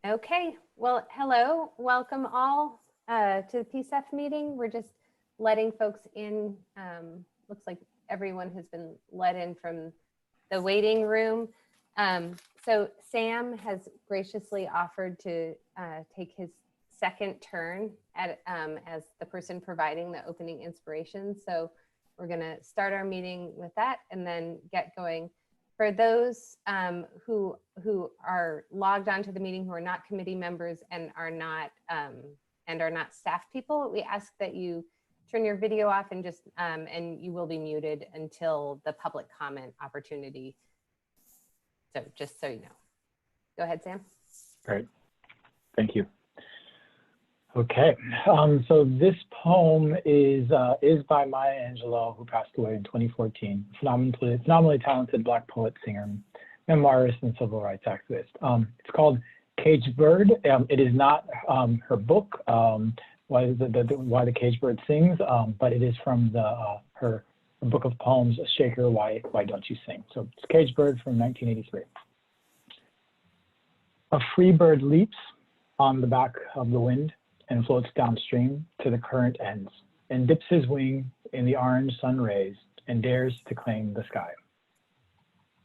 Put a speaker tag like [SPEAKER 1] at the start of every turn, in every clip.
[SPEAKER 1] Okay, well, hello, welcome all to the PCEF meeting. We're just letting folks in. Looks like everyone has been let in from the waiting room. So Sam has graciously offered to take his second turn as the person providing the opening inspiration. So we're gonna start our meeting with that and then get going. For those who are logged onto the meeting who are not committee members and are not staff people, we ask that you turn your video off and just and you will be muted until the public comment opportunity. So just so you know. Go ahead, Sam.
[SPEAKER 2] Great, thank you. Okay, so this poem is by Maya Angelou, who passed away in 2014. Phenomenally talented Black poet, singer, memoirist, and civil rights activist. It's called Caged Bird. It is not her book, Why the Caged Bird Sings, but it is from her book of poems, Shaker, Why Don't You Sing? So it's Caged Bird from 1983. A free bird leaps on the back of the wind and floats downstream to the current ends, and dips his wing in the orange sun rays and dares to claim the sky.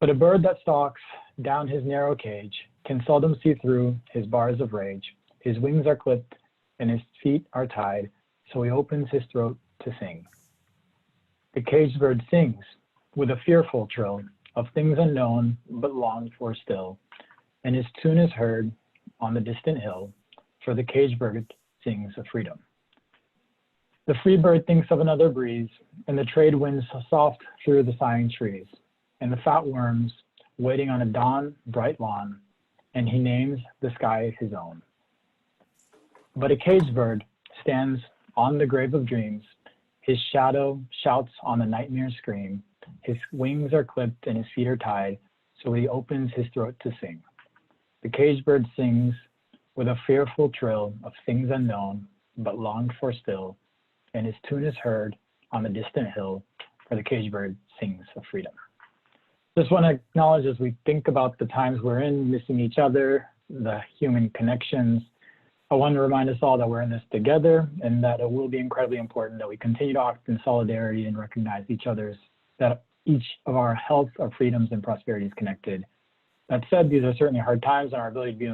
[SPEAKER 2] But a bird that stalks down his narrow cage can seldom see through his bars of rage. His wings are clipped and his feet are tied, so he opens his throat to sing. The caged bird sings with a fearful trill of things unknown but longed for still, and his tune is heard on the distant hill, for the caged bird sings of freedom. The free bird thinks of another breeze, and the trade winds soft through the sighing trees, and the fat worms waiting on a dawn bright lawn, and he names the sky his own. But a caged bird stands on the grave of dreams, his shadow shouts on the nightmare scream, his wings are clipped and his feet are tied, so he opens his throat to sing. The caged bird sings with a fearful trill of things unknown, but longed for still, and his tune is heard on the distant hill, for the caged bird sings of freedom. Just want to acknowledge, as we think about the times we're in, missing each other, the human connections, I want to remind us all that we're in this together, and that it will be incredibly important that we continue to act in solidarity and recognize that each of our health, our freedoms, and prosperity is connected. That said, these are certainly hard times, and our ability to be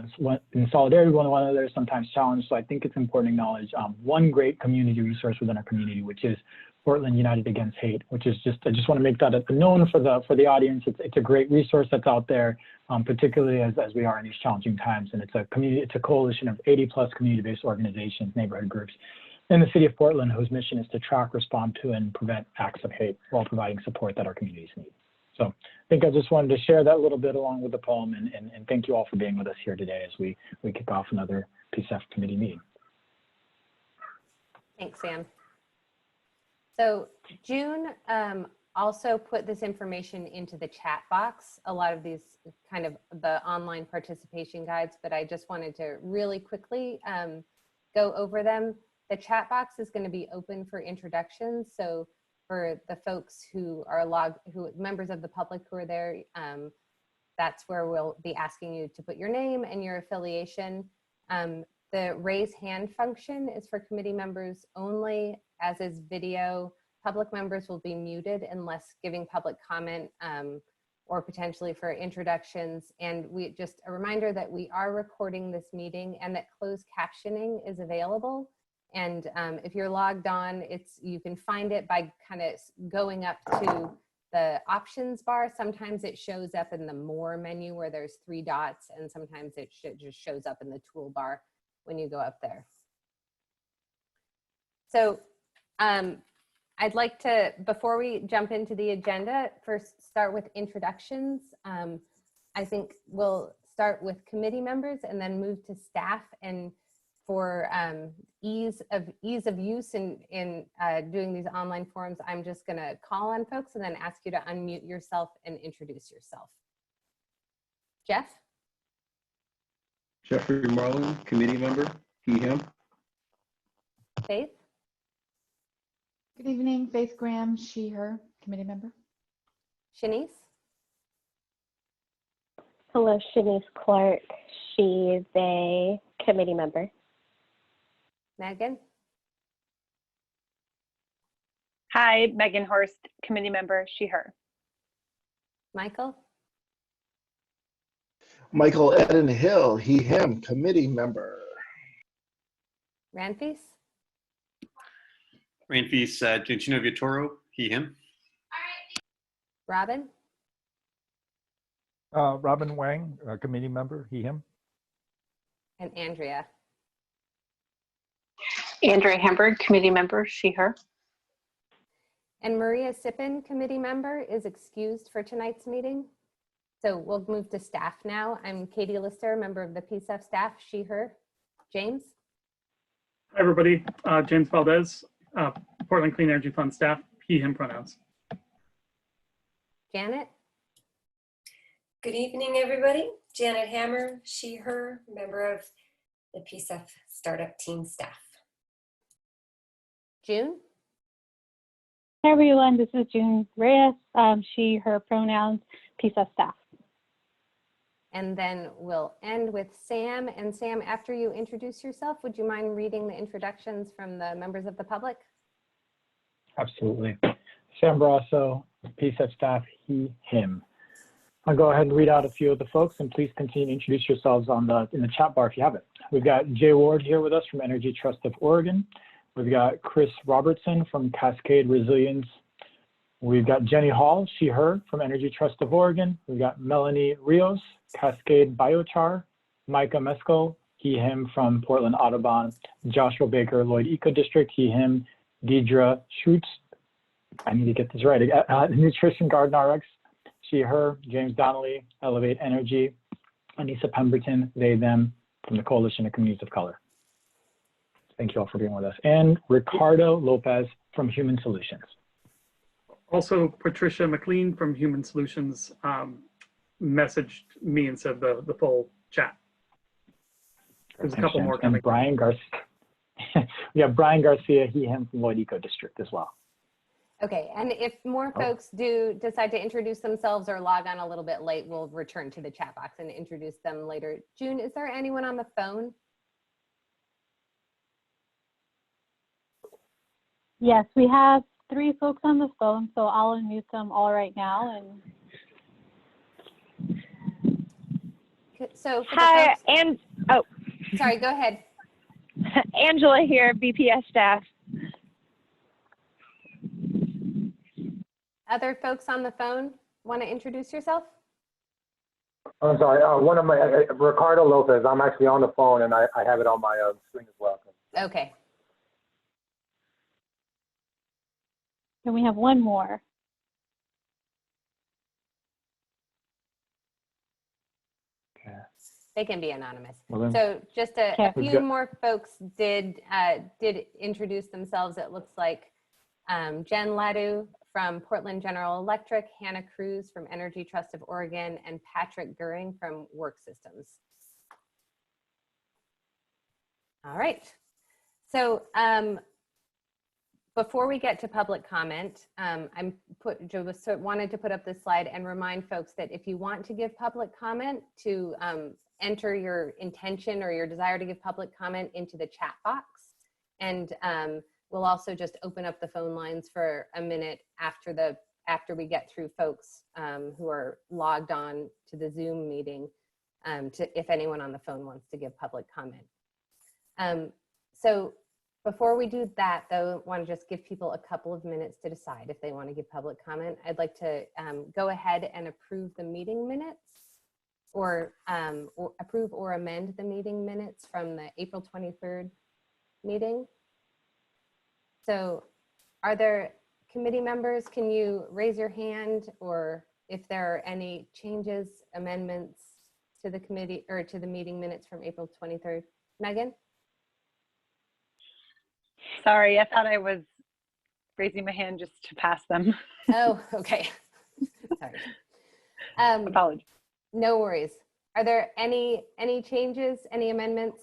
[SPEAKER 2] in solidarity with one another is sometimes challenged. So I think it's important to acknowledge one great community resource within our community, which is Portland United Against Hate, which is I just want to make that known for the audience. It's a great resource that's out there, particularly as we are in these challenging times. And it's a coalition of 80+ community-based organizations, neighborhood groups in the city of Portland, whose mission is to track, respond to, and prevent acts of hate while providing support that our communities need. So I think I just wanted to share that a little bit along with the poem, and thank you all for being with us here today as we kick off another PCEF committee meeting.
[SPEAKER 1] Thanks, Sam. So June also put this information into the chat box, a lot of these kind of the online participation guides, but I just wanted to really quickly go over them. The chat box is going to be open for introductions. So for the folks who are members of the public who are there, that's where we'll be asking you to put your name and your affiliation. The raise hand function is for committee members only, as is video. Public members will be muted unless giving public comment or potentially for introductions. And just a reminder that we are recording this meeting and that closed captioning is available. And if you're logged on, you can find it by kind of going up to the options bar. Sometimes it shows up in the more menu where there's 3 dots, and sometimes it just shows up in the toolbar when you go up there. So I'd like to, before we jump into the agenda, first start with introductions. I think we'll start with committee members and then move to staff. And for ease of use in doing these online forums, I'm just going to call on folks and then ask you to unmute yourself and introduce yourself. Jeff?
[SPEAKER 3] Jeffrey Marlin, committee member, he, him.
[SPEAKER 1] Faith?
[SPEAKER 4] Good evening, Faith Graham, she, her, committee member.
[SPEAKER 1] Shanice?
[SPEAKER 5] Hello, Shanice Clark. She's a committee member.
[SPEAKER 1] Megan?
[SPEAKER 6] Hi, Megan Horst, committee member, she, her.
[SPEAKER 1] Michael?
[SPEAKER 7] Michael Eden Hill, he, him, committee member.
[SPEAKER 1] Ranfis?
[SPEAKER 3] Rainfeast, Gentino Viatoro, he, him.
[SPEAKER 1] Robin?
[SPEAKER 8] Robin Wang, committee member, he, him.
[SPEAKER 1] And Andrea?
[SPEAKER 9] Andrea Hamburg, committee member, she, her.
[SPEAKER 1] And Maria Sippin, committee member, is excused for tonight's meeting. So we'll move to staff now. I'm Katie Lister, member of the PCEF staff, she, her. James?
[SPEAKER 10] Hi, everybody. James Valdez, Portland Clean Energy Fund staff, he, him pronouns.
[SPEAKER 1] Janet?
[SPEAKER 11] Good evening, everybody. Janet Hammer, she, her, member of the PCEF startup team staff.
[SPEAKER 1] June?
[SPEAKER 12] Hi everyone, this is June Reyes, she, her pronouns, PCEF staff.
[SPEAKER 1] And then we'll end with Sam. And Sam, after you introduce yourself, would you mind reading the introductions from the members of the public?
[SPEAKER 2] Absolutely. Sam Brasso, PCEF staff, he, him. I'll go ahead and read out a few of the folks, and please continue to introduce yourselves in the chat bar if you haven't. We've got Jay Ward here with us from Energy Trust of Oregon. We've got Chris Robertson from Cascade Resilience. We've got Jenny Hall, she, her, from Energy Trust of Oregon. We've got Melanie Rios, Cascade Biochar. Micah Mescal, he, him, from Portland Audubon. Joshua Baker, Lloyd Eco District, he, him. Deidre Schutz, I need to get this right, Nutrition Garden RX, she, her. James Donnelly, Elevate Energy. Anissa Pemberton, they, them, from the Coalition of Communities of Color. Thank you all for being with us. And Ricardo Lopez from Human Solutions.
[SPEAKER 10] Also, Patricia McLean from Human Solutions messaged me and said the full chat. There's a couple more coming.
[SPEAKER 2] And Brian Garcia. We have Brian Garcia, he, him, from Lloyd Eco District as well.
[SPEAKER 1] Okay, and if more folks do decide to introduce themselves or log on a little bit late, we'll return to the chat box and introduce them later. June, is there anyone on the phone?
[SPEAKER 12] Yes, we have 3 folks on the phone, so I'll unmute them all right now. And
[SPEAKER 1] So for
[SPEAKER 6] Hi,
[SPEAKER 1] folks,
[SPEAKER 6] and oh,
[SPEAKER 1] sorry, go ahead.
[SPEAKER 6] Angela here, BPS staff.
[SPEAKER 1] Other folks on the phone want to introduce yourself?
[SPEAKER 13] I'm sorry, one of my, Ricardo Lopez, I'm actually on the phone and I have it on my screen as well.
[SPEAKER 1] Okay.
[SPEAKER 12] then we have one more.
[SPEAKER 1] They can be anonymous.
[SPEAKER 2] Well,
[SPEAKER 1] So just a
[SPEAKER 12] Okay.
[SPEAKER 1] few more folks did introduce themselves. It looks like Jen Ladu from Portland General Electric, Hannah Cruz from Energy Trust of Oregon, and Patrick Goering from Work Systems. All right. So before we get to public comment, wanted to put up this slide and remind folks that if you want to give public comment, to enter your intention or your desire to give public comment into the chat box. And we'll also just open up the phone lines for a minute after we get through folks who are logged on to the Zoom meeting, if anyone on the phone wants to give public comment. So before we do that, though, I want to just give people a couple of minutes to decide if they want to give public comment. I'd like to go ahead and approve the meeting minutes, or approve or amend the meeting minutes from the April 23rd meeting. So are there committee members? Can you raise your hand, or if there are any changes, amendments to the committee or to the meeting minutes from April 23rd? Megan?
[SPEAKER 6] Sorry, I thought I was raising my hand just to pass them.
[SPEAKER 1] Oh, okay. Sorry.
[SPEAKER 6] Apologies.
[SPEAKER 1] No worries. Are there any changes, any amendments?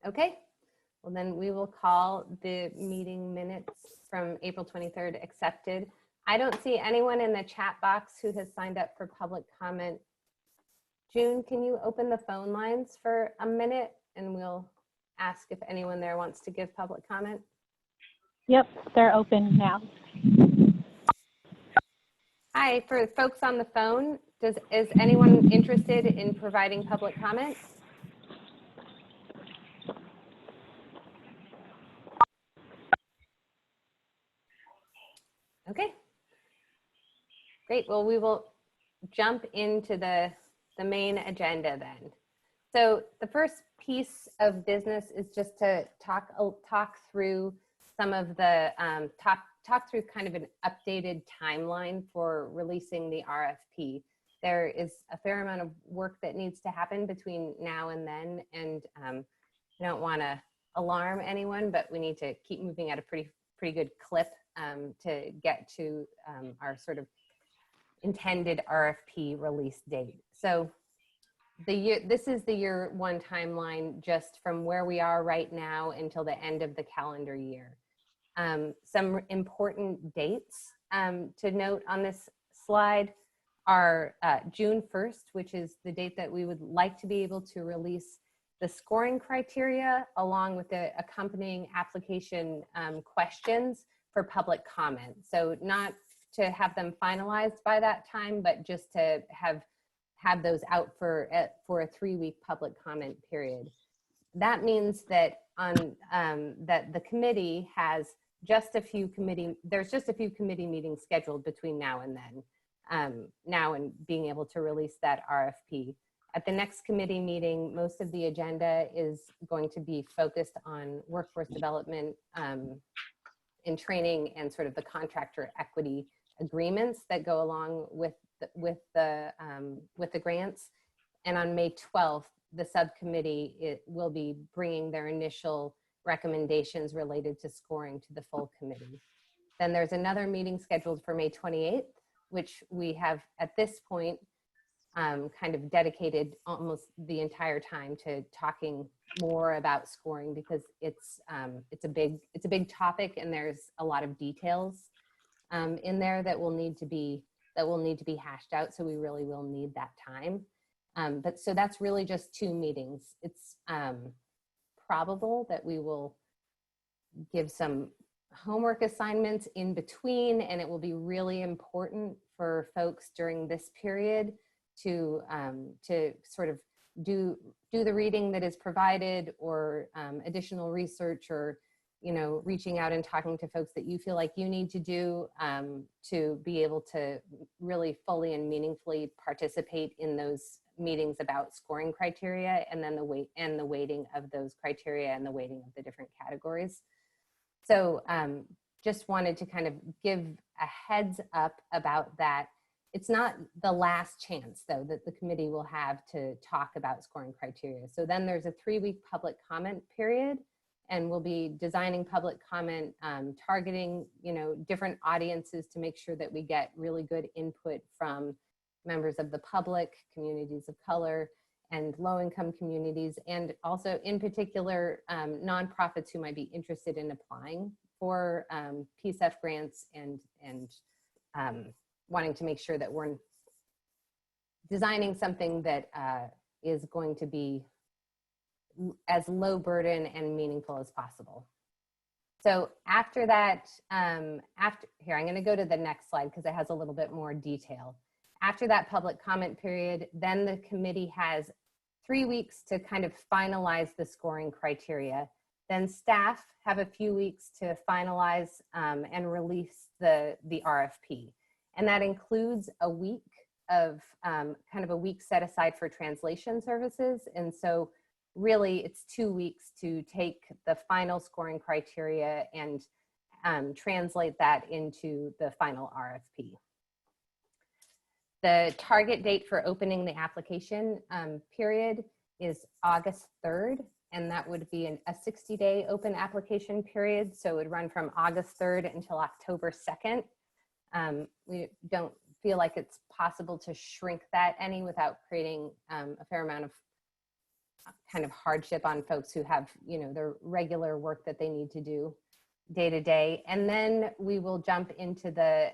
[SPEAKER 1] Okay. Well, then we will call the meeting minutes from April 23rd accepted. I don't see anyone in the chat box who has signed up for public comment. June, can you open the phone lines for a minute and we'll ask if anyone there wants to give public comment?
[SPEAKER 12] Yep, they're open now.
[SPEAKER 1] Hi, for folks on the phone, is anyone interested in providing public comment? Okay. Great. Well, we will jump into the main agenda then. So the first piece of business is just to talk through some of the talk through kind of an updated timeline for releasing the RFP. There is a fair amount of work that needs to happen between now and then, and I don't want to alarm anyone, but we need to keep moving at a pretty good clip to get to our sort of intended RFP release date. So this is the year one timeline just from where we are right now until the end of the calendar year. Some important dates to note on this slide are June 1st, which is the date that we would like to be able to release the scoring criteria along with the accompanying application questions for public comment. So not to have them finalized by that time, but just to have those out for a 3-week public comment period. That means that that the committee has there's just a few committee meetings scheduled between now and then, now and being able to release that RFP. At the next committee meeting, most of the agenda is going to be focused on workforce development and training and sort of the contractor equity agreements that go along with the grants. And on May 12th, the subcommittee will be bringing their initial recommendations related to scoring to the full committee. Then there's another meeting scheduled for May 28th, which we have at this point kind of dedicated almost the entire time to talking more about scoring, because it's a big topic and there's a lot of details in there that will need to be hashed out. So we really will need that time. But so that's really just 2 meetings. It's probable that we will give some homework assignments in between, and it will be really important for folks during this period to sort of do the reading that is provided, or additional research, or reaching out and talking to folks that you feel like you need to do to be able to really fully and meaningfully participate in those meetings about scoring criteria, and then the weighting of those criteria and the weighting of the different categories. So just wanted to kind of give a heads up about that. It's not the last chance, though, that the committee will have to talk about scoring criteria. So then there's a 3-week public comment period, and we'll be designing public comment, targeting different audiences to make sure that we get really good input from members of the public, communities of color, and low-income communities, and also in particular nonprofits who might be interested in applying for PCEF grants and wanting to make sure that we're designing something that is going to be as low burden and meaningful as possible. So after that, here, I'm gonna go to the next slide because it has a little bit more detail. After that public comment period, then the committee has 3 weeks to kind of finalize the scoring criteria. Then staff have a few weeks to finalize and release the RFP. And that includes a week of kind of a week set aside for translation services. And so really it's 2 weeks to take the final scoring criteria and translate that into the final RFP. The target date for opening the application period is August 3rd, and that would be a 60-day open application period. So it would run from August 3rd until October 2nd. We don't feel like it's possible to shrink that any without creating a fair amount of kind of hardship on folks who have, their regular work that they need to do. day to day, and then we will jump into the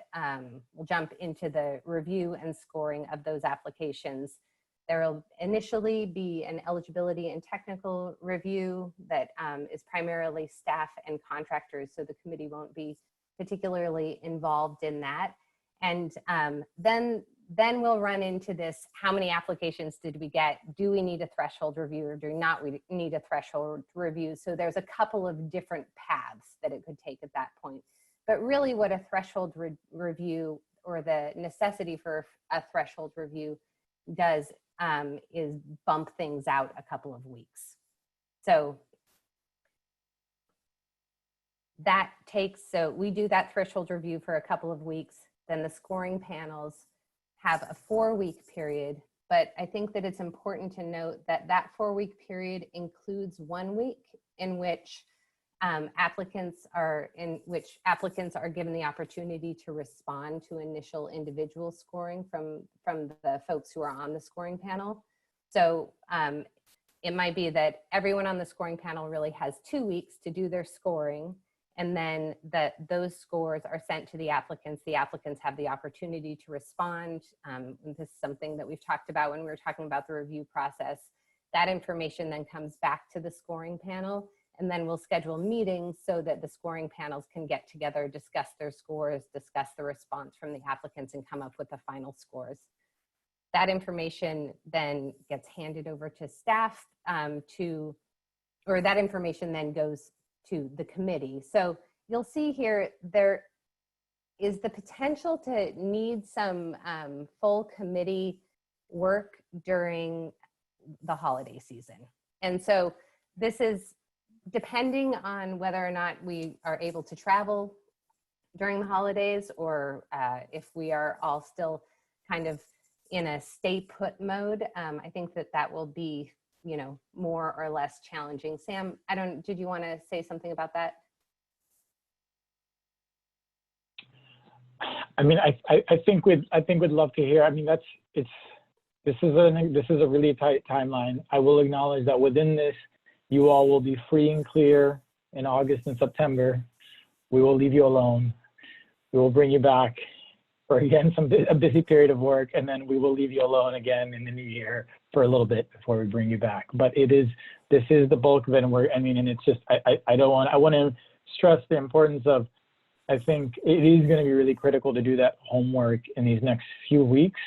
[SPEAKER 1] review and scoring of those applications. There will initially be an eligibility and technical review that is primarily staff and contractors, so the committee won't be particularly involved in that. And then we'll run into this: how many applications did we get? Do we need a threshold review, or do not we need a threshold review? So there's a couple of different paths that it could take at that point. But really what a threshold review, or the necessity for a threshold review, does is bump things out a couple of weeks. So we do that threshold review for a couple of weeks. Then the scoring panels have a 4-week period, but I think that it's important to note that that 4-week period includes 1 week in which applicants are given the opportunity to respond to initial individual scoring from the folks who are on the scoring panel. So it might be that everyone on the scoring panel really has 2 weeks to do their scoring, and then those scores are sent to the applicants. The applicants have the opportunity to respond. This is something that we've talked about when we were talking about the review process. That information then comes back to the scoring panel, and then we'll schedule meetings so that the scoring panels can get together, discuss their scores, discuss the response from the applicants, and come up with the final scores. That information then gets handed over to staff or that information then goes to the committee. So you'll see here, there is the potential to need some full committee work during the holiday season. And so this is depending on whether or not we are able to travel during the holidays, or if we are all still kind of in a stay put mode. I think that will be, more or less challenging. Sam, did you want to say something about that?
[SPEAKER 2] I mean, I think we'd love to hear. I mean, this is a really tight timeline. I will acknowledge that within this, you all will be free and clear in August and September. We will leave you alone. We will bring you back for, again, a busy period of work, and then we will leave you alone again in the new year for a little bit before we bring you back. But this is the bulk of it, and it's just, I want to stress the importance of, I think it is going to be really critical to do that homework in these next few weeks,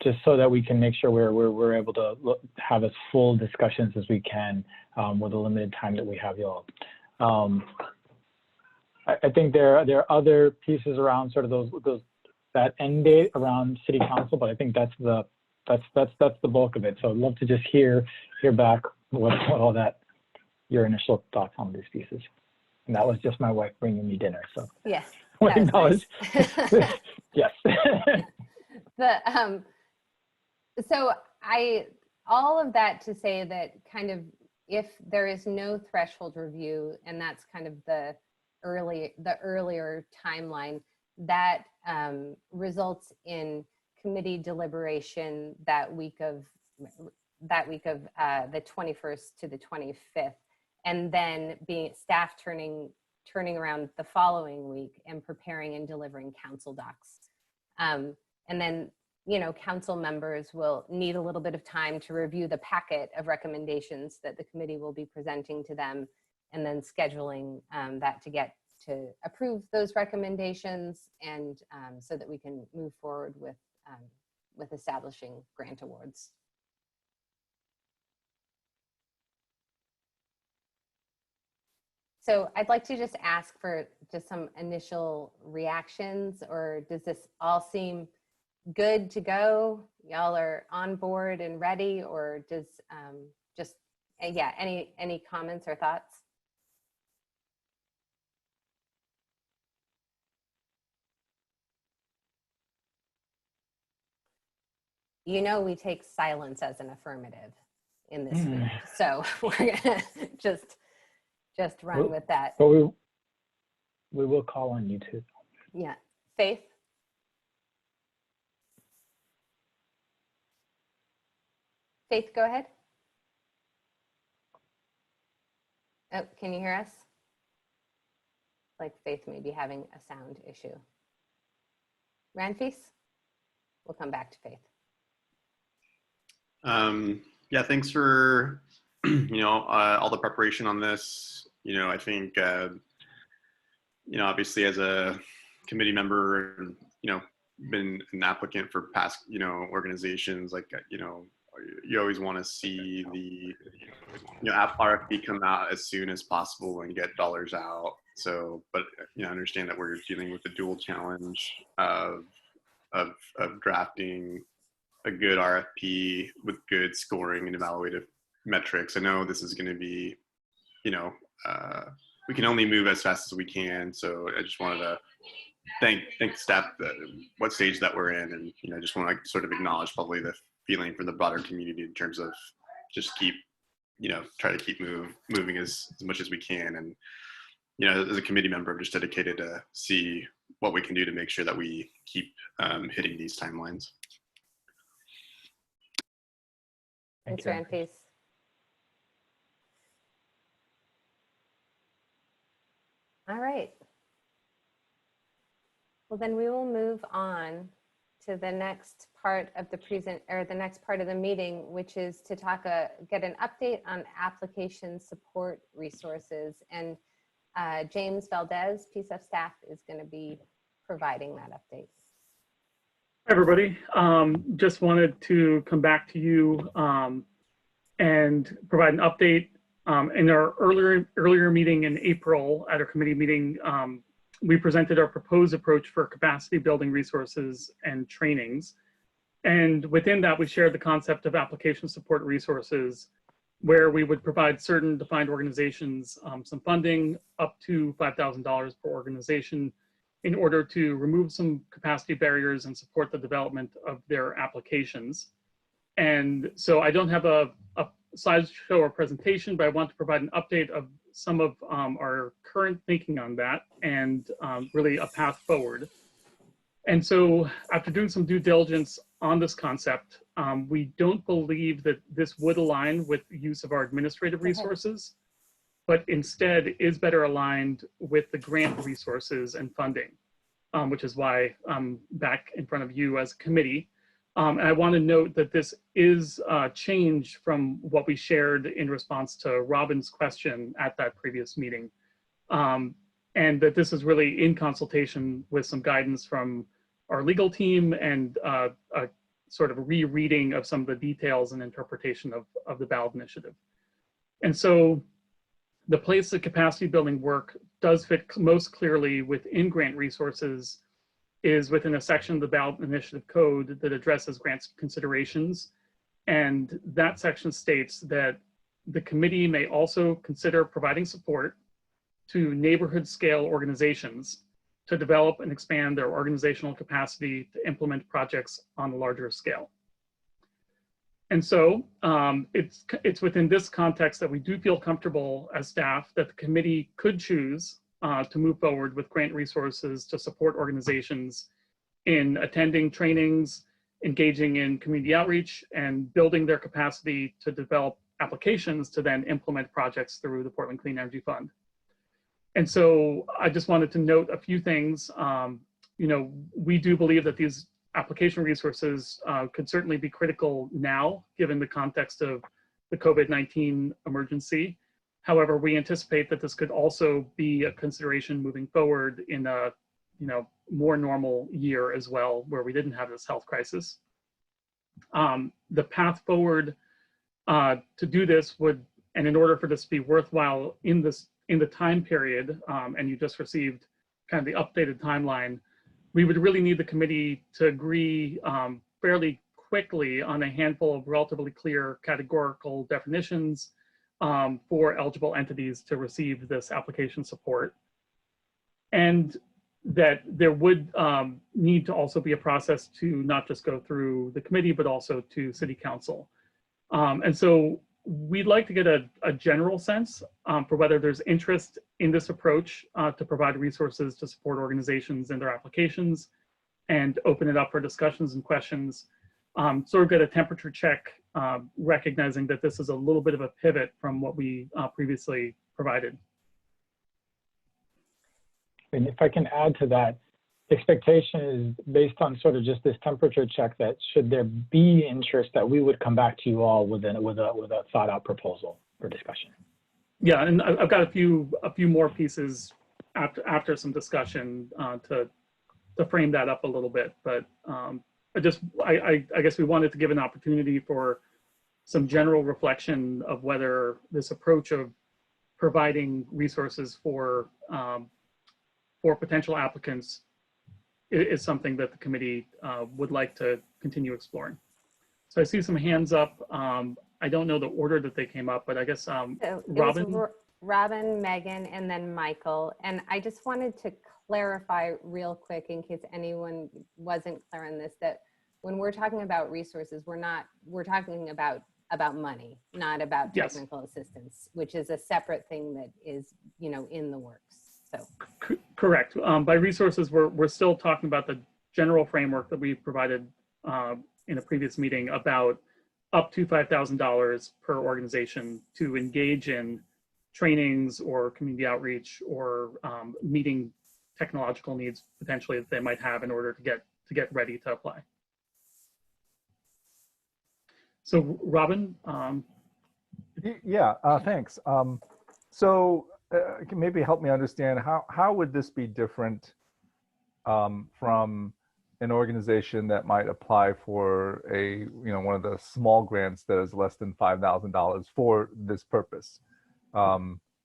[SPEAKER 2] just so that we can make sure we're able to have as full discussions as we can with the limited time that we have, y'all. I think there are other pieces around sort of that end date around city council, but I think that's the bulk of it. So I'd love to just hear back what all that, your initial thoughts on these pieces. And that was just my wife bringing me dinner. So
[SPEAKER 1] yes,
[SPEAKER 2] nice. Yes.
[SPEAKER 1] So all of that to say that kind of, if there is no threshold review, and that's kind of the earlier timeline, that results in committee deliberation that week of the 21st to the 25th, and then staff turning around the following week and preparing and delivering council docs. And then, council members will need a little bit of time to review the packet of recommendations that the committee will be presenting to them, and then scheduling that to get to approve those recommendations, and so that we can move forward with establishing grant awards. So I'd like to just ask for just some initial reactions, or does this all seem good to go? Y'all are on board and ready, or does any comments or thoughts? We take silence as an affirmative in this week, so we're gonna just run with that.
[SPEAKER 2] But we will call on you too.
[SPEAKER 1] Yeah. Faith? Faith, go ahead. Oh, can you hear us? like Faith may be having a sound issue. Ranfis? We'll come back to Faith.
[SPEAKER 3] Yeah, thanks for, all the preparation on this. I think, obviously as a committee member, been an applicant for past, organizations, like, you always want to see the, RFP come out as soon as possible and get dollars out. So, but, understand that we're dealing with the dual challenge of drafting a good RFP with good scoring and evaluative metrics. I know this is going to be, we can only move as fast as we can. So I just wanted to thank staff what stage that we're in, and I just want to sort of acknowledge probably the feeling from the broader community in terms of just keep, try to keep moving as much as we can. And as a committee member, I'm just dedicated to see what we can do to make sure that we keep hitting these timelines.
[SPEAKER 1] Thanks, Ranfis. All right. Well, then we will move on to the next part of the next part of the meeting, which is to get an update on application support resources. And James Valdez, PCEF staff, is going to be providing that update.
[SPEAKER 10] Hi, everybody. Just wanted to come back to you and provide an update. In our earlier meeting in April, at our committee meeting, we presented our proposed approach for capacity building resources and trainings. And within that, we shared the concept of application support resources, where we would provide certain defined organizations some funding up to $5,000 per organization in order to remove some capacity barriers and support the development of their applications. And so I don't have a slideshow or presentation, but I want to provide an update of some of our current thinking on that and really a path forward. And so after doing some due diligence on this concept, we don't believe that this would align with the use of our administrative resources, but instead is better aligned with the grant resources and funding, which is why I'm back in front of you as a committee. And I want to note that this is changed from what we shared in response to Robin's question at that previous meeting. And that this is really in consultation with some guidance from our legal team and a sort of rereading of some of the details and interpretation of the ballot initiative. And so the place that capacity building work does fit most clearly within grant resources is within a section of the ballot initiative code that addresses grants considerations. And that section states that the committee may also consider providing support to neighborhood scale organizations to develop and expand their organizational capacity to implement projects on a larger scale. And so it's within this context that we do feel comfortable as staff that the committee could choose to move forward with grant resources to support organizations in attending trainings, engaging in community outreach, and building their capacity to develop applications to then implement projects through the Portland Clean Energy Fund. And so I just wanted to note a few things. We do believe that these application resources could certainly be critical now, given the context of the COVID-19 emergency. However, we anticipate that this could also be a consideration moving forward in a more normal year as well, where we didn't have this health crisis. The path forward to do this would, and in order for this to be worthwhile in the time period, and you just received kind of the updated timeline, we would really need the committee to agree fairly quickly on a handful of relatively clear categorical definitions for eligible entities to receive this application support. And that there would need to also be a process to not just go through the committee, but also to City Council. And so we'd like to get a general sense for whether there's interest in this approach to provide resources to support organizations in their applications and open it up for discussions and questions. Sort of get a temperature check, recognizing that this is a little bit of a pivot from what we previously provided.
[SPEAKER 2] And if I can add to that, the expectation is based on sort of just this temperature check that should there be interest, that we would come back to you all with a thought out proposal for discussion.
[SPEAKER 10] Yeah, and I've got a few more pieces after some discussion to frame that up a little bit. But I guess we wanted to give an opportunity for some general reflection of whether this approach of providing resources for potential applicants is something that the committee would like to continue exploring. So I see some hands up. I don't know the order that they came up, but I guess
[SPEAKER 1] So
[SPEAKER 10] Robin.
[SPEAKER 1] Robin, Megan, and then Michael. And I just wanted to clarify real quick in case anyone wasn't clear on this, that when we're talking about resources, we're talking about money, not about technical assistance, which is a separate thing that is, in the works. So
[SPEAKER 10] Correct. By resources, we're still talking about the general framework that we provided in a previous meeting about up to $5,000 per organization to engage in trainings or community outreach or meeting technological needs potentially that they might have in order to get ready to apply. So Robin.
[SPEAKER 8] Yeah, thanks. So can maybe help me understand how would this be different from an organization that might apply for one of the small grants that is less than $5,000 for this purpose?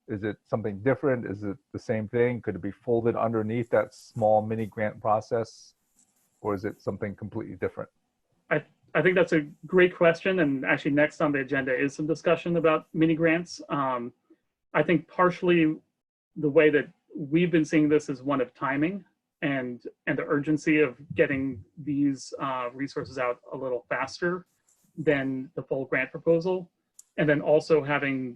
[SPEAKER 8] Is it something different? Is it the same thing? Could it be folded underneath that small mini grant process, or is it something completely different?
[SPEAKER 10] I think that's a great question, and actually next on the agenda is some discussion about mini grants. I think partially the way that we've been seeing this is one of timing and the urgency of getting these resources out a little faster than the full grant proposal, and then also having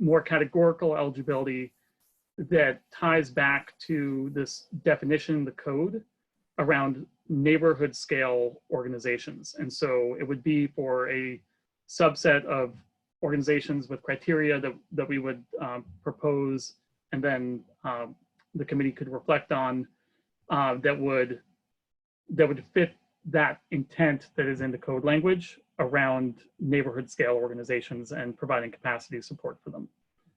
[SPEAKER 10] more categorical eligibility that ties back to this definition in the code around neighborhood scale organizations. And so it would be for a subset of organizations with criteria that we would propose, and then the committee could reflect on that would fit that intent that is in the code language around neighborhood scale organizations and providing capacity support for them.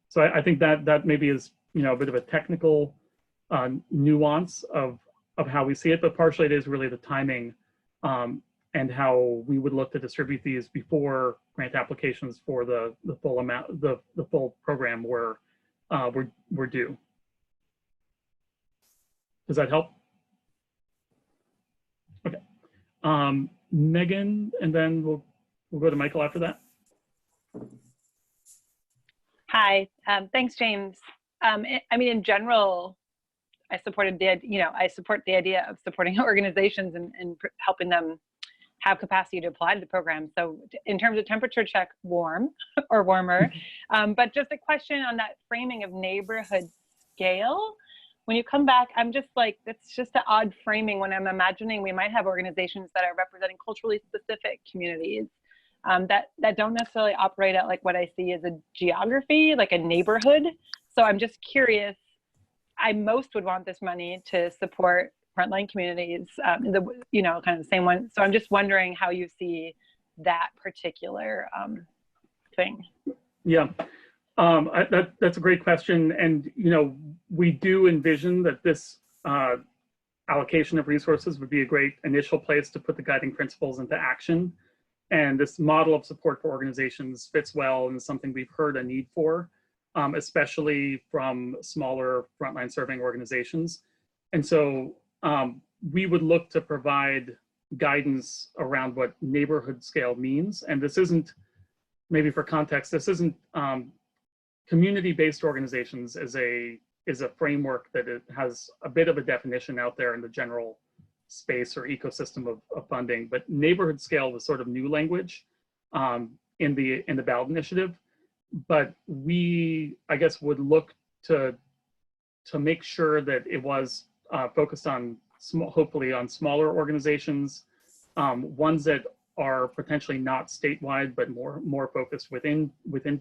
[SPEAKER 10] So I think that maybe is a bit of a technical nuance of how we see it, but partially it is really the timing and how we would look to distribute these before grant applications for the full amount, the full program were due. Does that help? Okay. Megan, and then we'll go to Michael after that.
[SPEAKER 6] Hi, thanks, James. I mean, in general, I support the idea of supporting organizations and helping them have capacity to apply to the program. So in terms of temperature check, warm or warmer, but just a question on that framing of neighborhood scale. When you come back, I'm just like, that's just an odd framing when I'm imagining we might have organizations that are representing culturally specific communities that don't necessarily operate at like what I see as a geography, like a neighborhood. So I'm just curious, I most would want this money to support frontline communities, kind of the same one. So I'm just wondering how you see that particular thing.
[SPEAKER 10] Yeah, that's a great question. And, we do envision that this allocation of resources would be a great initial place to put the guiding principles into action. And this model of support for organizations fits well and is something we've heard a need for, especially from smaller frontline serving organizations. And so we would look to provide guidance around what neighborhood scale means. And this isn't, maybe for context, this isn't community-based organizations is a framework that it has a bit of a definition out there in the general space or ecosystem of funding, but neighborhood scale was sort of new language in the ballot initiative. But we, I guess, would look to make sure that it was focused on hopefully on smaller organizations, ones that are potentially not statewide, but more focused within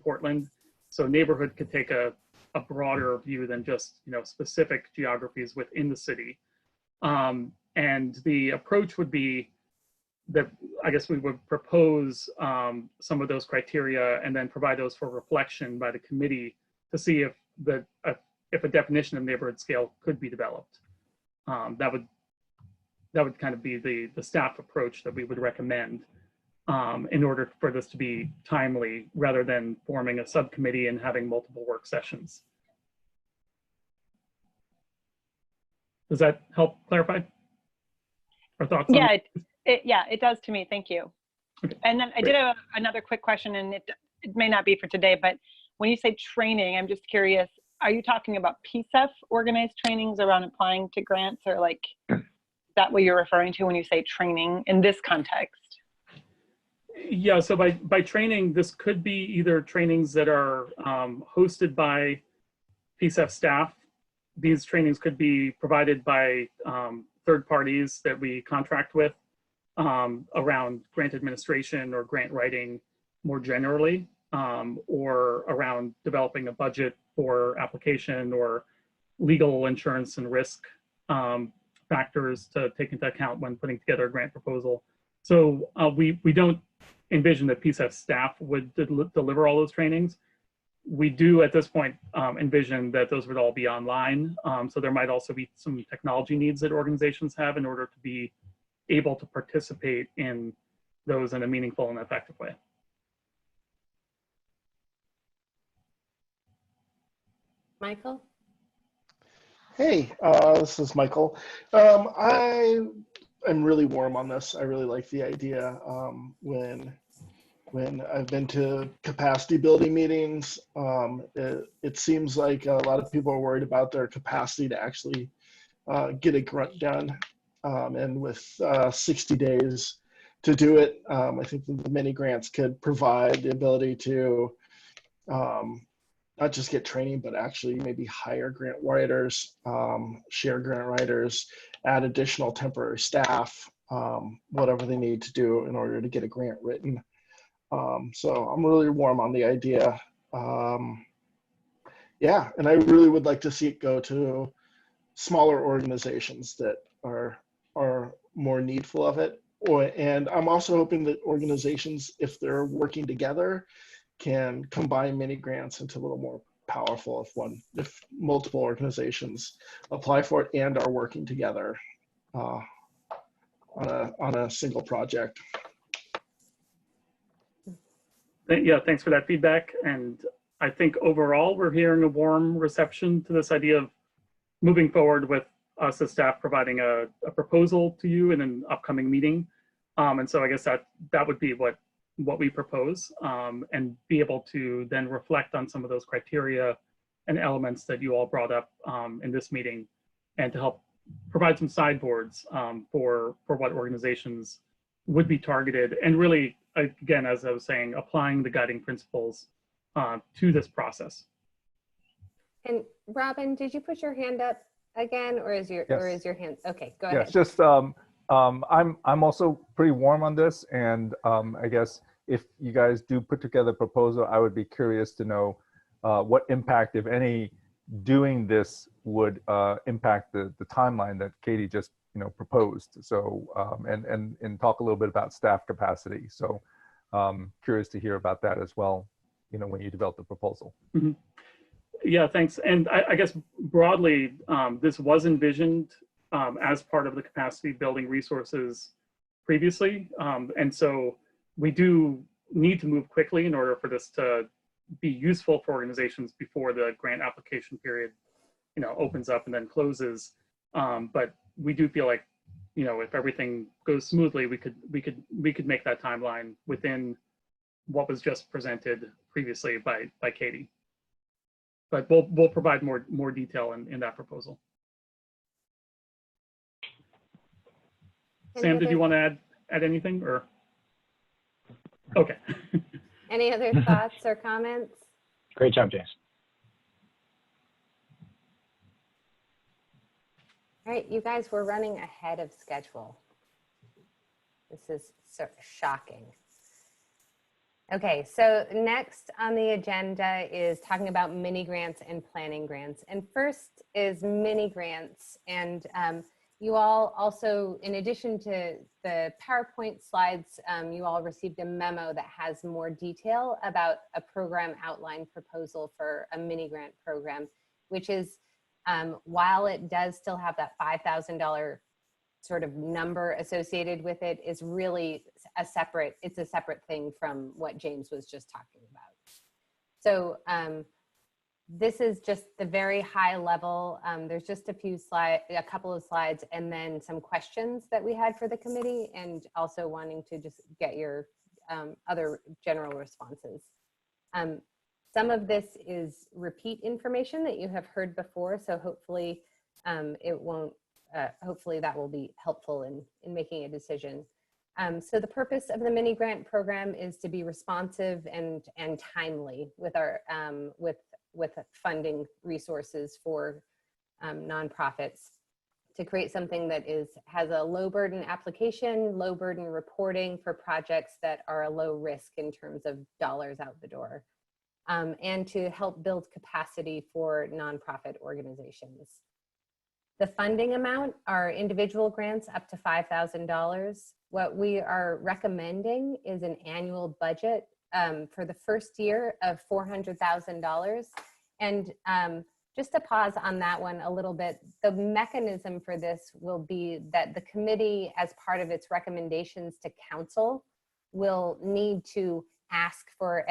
[SPEAKER 10] Portland. So neighborhood could take a a broader view than just, specific geographies within the city. And the approach would be that I guess we would propose some of those criteria and then provide those for reflection by the committee to see if a definition of neighborhood scale could be developed. That would kind of be the staff approach that we would recommend in order for this to be timely, rather than forming a subcommittee and having multiple work sessions. Does that help clarify our thoughts?
[SPEAKER 6] Yeah, it does to me. Thank you.
[SPEAKER 10] Okay,
[SPEAKER 6] and then I did have another quick question, and it may not be for today, but when you say training, I'm just curious, are you talking about PCEF organized trainings around applying to grants, or like, is that what you're referring to when you say training in this context?
[SPEAKER 10] Yeah, so by training, this could be either trainings that are hosted by PCEF staff. These trainings could be provided by third parties that we contract with around grant administration or grant writing more generally, or around developing a budget for application or legal insurance and risk factors to take into account when putting together a grant proposal. So we don't envision that PCEF staff would deliver all those trainings. We do at this point envision that those would all be online. So there might also be some technology needs that organizations have in order to be able to participate in those in a meaningful and effective way.
[SPEAKER 1] Michael?
[SPEAKER 7] Hey, this is Michael. I'm really warm on this. I really like the idea. When I've been to capacity building meetings, it seems like a lot of people are worried about their capacity to actually get a grunt done. And with 60 days to do it, I think the mini grants could provide the ability to not just get training, but actually maybe hire grant writers, share grant writers, add additional temporary staff, whatever they need to do in order to get a grant written. So I'm really warm on the idea. Yeah, and I really would like to see it go to smaller organizations that are more needful of it. And I'm also hoping that organizations, if they're working together, can combine mini grants into a little more powerful if multiple organizations apply for it and are working together on a single project.
[SPEAKER 10] Yeah, thanks for that feedback. And I think overall we're hearing a warm reception to this idea of moving forward with us as staff providing a proposal to you in an upcoming meeting. And so I guess that would be what we propose, and be able to then reflect on some of those criteria and elements that you all brought up in this meeting, and to help provide some sideboards for what organizations would be targeted, and really, again, as I was saying, applying the guiding principles to this process.
[SPEAKER 1] And Robin, did you put your hand up again, or is your hand? Okay, go ahead.
[SPEAKER 8] Yes, just I'm also pretty warm on this, and I guess if you guys do put together a proposal, I would be curious to know what impact, if any, doing this would impact the timeline that Katie just proposed. So and talk a little bit about staff capacity. So curious to hear about that as well, when you develop the proposal.
[SPEAKER 10] Mm-hmm. Yeah, thanks. And I guess broadly, this was envisioned as part of the capacity building resources previously. And so we do need to move quickly in order for this to be useful for organizations before the grant application period, opens up and then closes. But we do feel like, if everything goes smoothly, we could make that timeline within what was just presented previously by Katie. But we'll provide more detail in that proposal. Sam, did you want to add anything, or? Okay.
[SPEAKER 1] Any other thoughts or comments?
[SPEAKER 2] Great job, James.
[SPEAKER 1] All right, you guys, we're running ahead of schedule. This is so shocking. Okay, so next on the agenda is talking about mini grants and planning grants. And first is mini grants. And you all also, in addition to the PowerPoint slides, you all received a memo that has more detail about a program outline proposal for a mini grant program, which is, while it does still have that $5,000 sort of number associated with it, is really it's a separate thing from what James was just talking about. So this is just the very high level. There's just a couple of slides, and then some questions that we had for the committee, and also wanting to just get your other general responses. Some of this is repeat information that you have heard before, so hopefully it won't. Hopefully that will be helpful in making a decision. So the purpose of the mini grant program is to be responsive and timely with our with funding resources for nonprofits, to create something that has a low burden application, low burden reporting for projects that are a low risk in terms of dollars out the door, and to help build capacity for nonprofit organizations. The funding amount are individual grants up to $5,000. What we are recommending is an annual budget for the first year of $400,000. And just to pause on that one a little bit, the mechanism for this will be that the committee, as part of its recommendations to council, will need to ask for,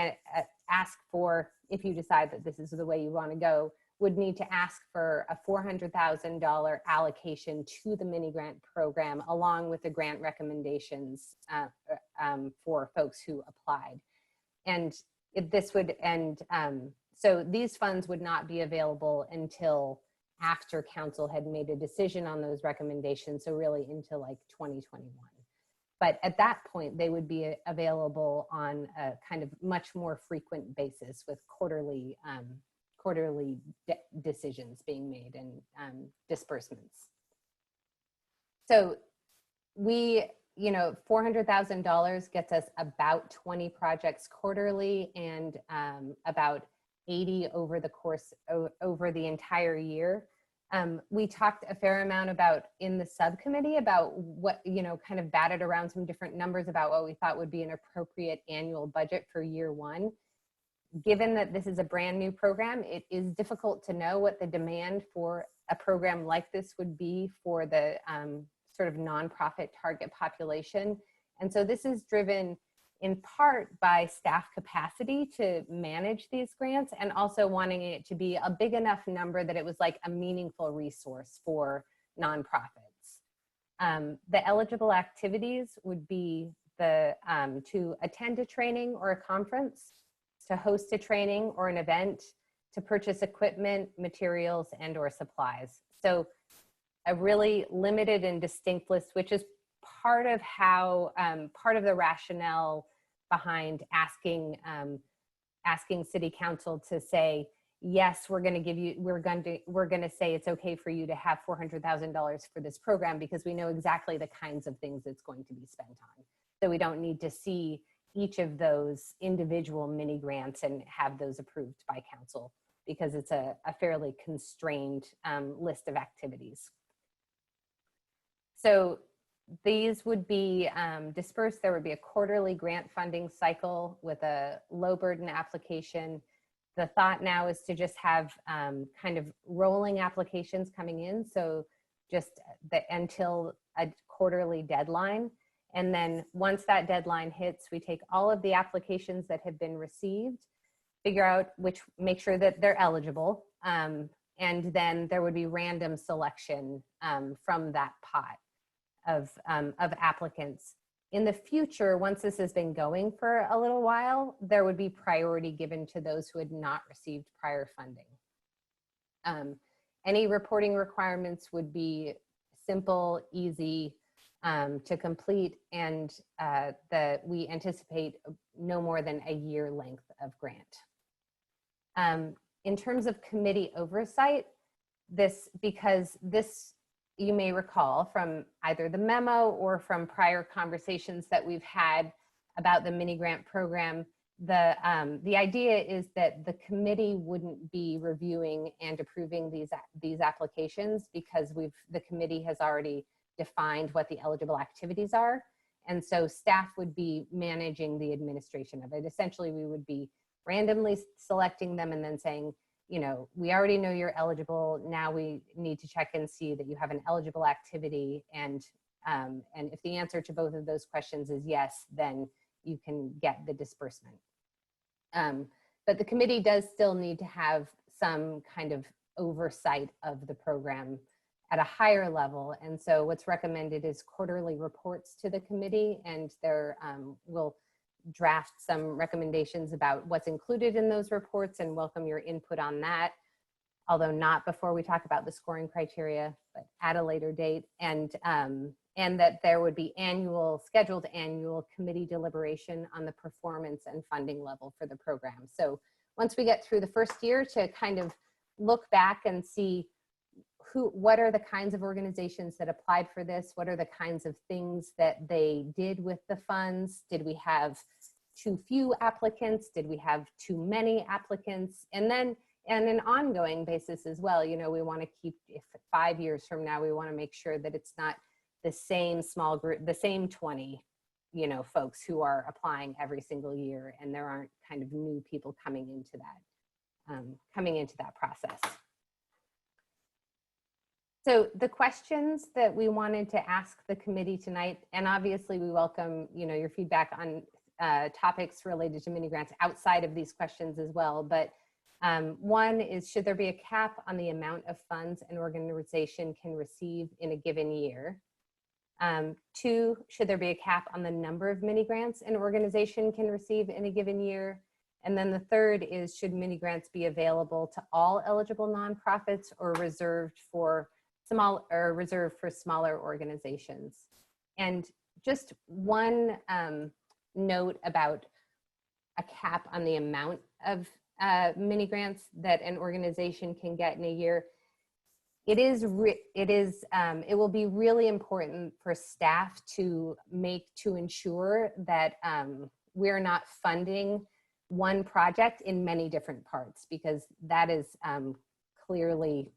[SPEAKER 1] if you decide that this is the way you want to go, would need to ask for a $400,000 allocation to the mini grant program, along with the grant recommendations for folks who applied. And so these funds would not be available until after council had made a decision on those recommendations, so really into like 2021. But at that point, they would be available on a kind of much more frequent basis, with quarterly decisions being made and disbursements. So $400,000 gets us about 20 projects quarterly, and about 80 over the entire year. We talked a fair amount about in the subcommittee about what, kind of batted around some different numbers about what we thought would be an appropriate annual budget for year one. Given that this is a brand new program, it is difficult to know what the demand for a program like this would be for the sort of nonprofit target population. And so this is driven in part by staff capacity to manage these grants, and also wanting it to be a big enough number that it was like a meaningful resource for nonprofits. The eligible activities would be to attend a training or a conference, to host a training or an event, to purchase equipment, materials, and or supplies. So a really limited and distinct list, which is part of how, part of the rationale behind asking City Council to say, yes, we're going to give you, we're going to say it's okay for you to have $400,000 for this program, because we know exactly the kinds of things it's going to be spent on. So we don't need to see each of those individual mini grants and have those approved by council, because it's a fairly constrained list of activities. So these would be dispersed. There would be a quarterly grant funding cycle with a low burden application. The thought now is to just have kind of rolling applications coming in. So just until a quarterly deadline. And then once that deadline hits, we take all of the applications that have been received, figure out make sure that they're eligible. And then there would be random selection from that pot of applicants. In the future, once this has been going for a little while, there would be priority given to those who had not received prior funding. Any reporting requirements would be simple, easy to complete, and that we anticipate no more than a year length of grant. In terms of committee oversight, because this, you may recall from either the memo or from prior conversations that we've had about the mini grant program, the idea is that the committee wouldn't be reviewing and approving these applications because the committee has already defined what the eligible activities are. And so staff would be managing the administration of it. Essentially, we would be randomly selecting them and then saying, you know, we already know you're eligible. Now we need to check and see that you have an eligible activity. And if the answer to both of those questions is yes, then you can get the disbursement. But the committee does still need to have some kind of oversight of the program at a higher level. And so what's recommended is quarterly reports to the committee, and we'll draft some recommendations about what's included in those reports and welcome your input on that, although not before we talk about the scoring criteria, but at a later date. And that there would be scheduled annual committee deliberation on the performance and funding level for the program. So once we get through the first year, to kind of look back and see what are the kinds of organizations that applied for this? What are the kinds of things that they did with the funds? Did we have too few applicants? Did we have too many applicants? And an ongoing basis as well, you know, we want to keep, if 5 years from now, we want to make sure that it's not the same small group, the same 20, you know, folks who are applying every single year, and there aren't kind of new people coming into that process. So the questions that we wanted to ask the committee tonight, and obviously we welcome, you know, your feedback on topics related to mini grants outside of these questions as well. But one is, should there be a cap on the amount of funds an organization can receive in a given year? 2, should there be a cap on the number of mini grants an organization can receive in a given year? And then the third is, should mini grants be available to all eligible nonprofits or reserved for smaller organizations? And just one note about a cap on the amount of mini grants that an organization can get in a year. It will be really important for staff to ensure that we're not funding one project in many different parts, because that is clearly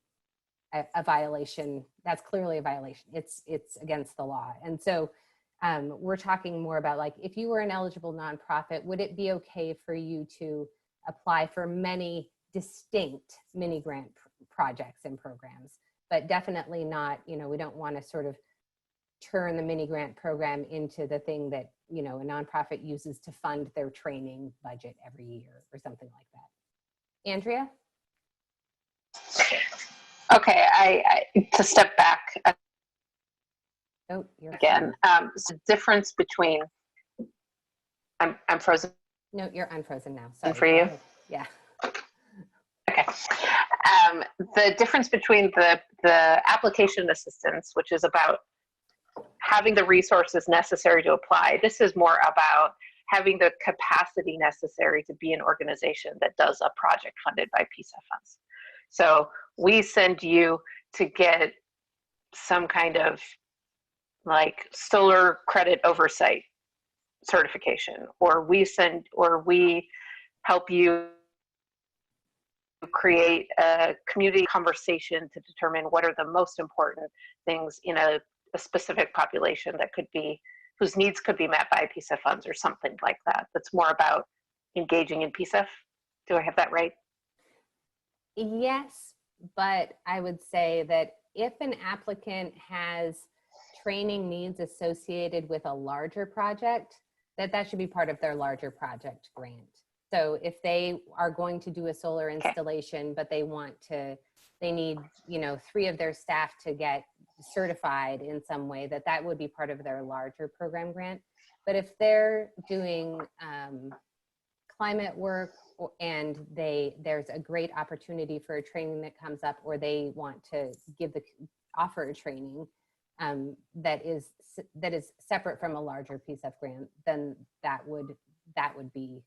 [SPEAKER 1] a violation. That's clearly a violation. It's against the law. And so we're talking more about, like, if you were an eligible nonprofit, would it be okay for you to apply for many distinct mini grant projects and programs? But definitely not, you know, we don't want to sort of turn the mini grant program into the thing that, you know, a nonprofit uses to fund their training budget every year or something like that. Andrea?
[SPEAKER 9] Okay, I to step back again. So the difference between, I'm frozen.
[SPEAKER 1] No, you're unfrozen now. Sorry.
[SPEAKER 9] For you?
[SPEAKER 1] Yeah.
[SPEAKER 9] Okay. The difference between the application assistance, which is about having the resources necessary to apply, this is more about having the capacity necessary to be an organization that does a project funded by PCEF funds. So we send you to get some kind of like solar credit oversight certification, or we help you create a community conversation to determine what are the most important things in a specific population that could be, whose needs could be met by PCEF funds or something like that. That's more about engaging in PCEF. Do I have that right?
[SPEAKER 1] Yes, but I would say that if an applicant has training needs associated with a larger project, that should be part of their larger project grant. So if they are going to do a solar installation, but they need, you know, 3 of their staff to get certified in some way, that would be part of their larger program grant. But if they're doing climate work and there's a great opportunity for a training that comes up, or they want to offer a training that is separate from a larger PCEF grant, then that would be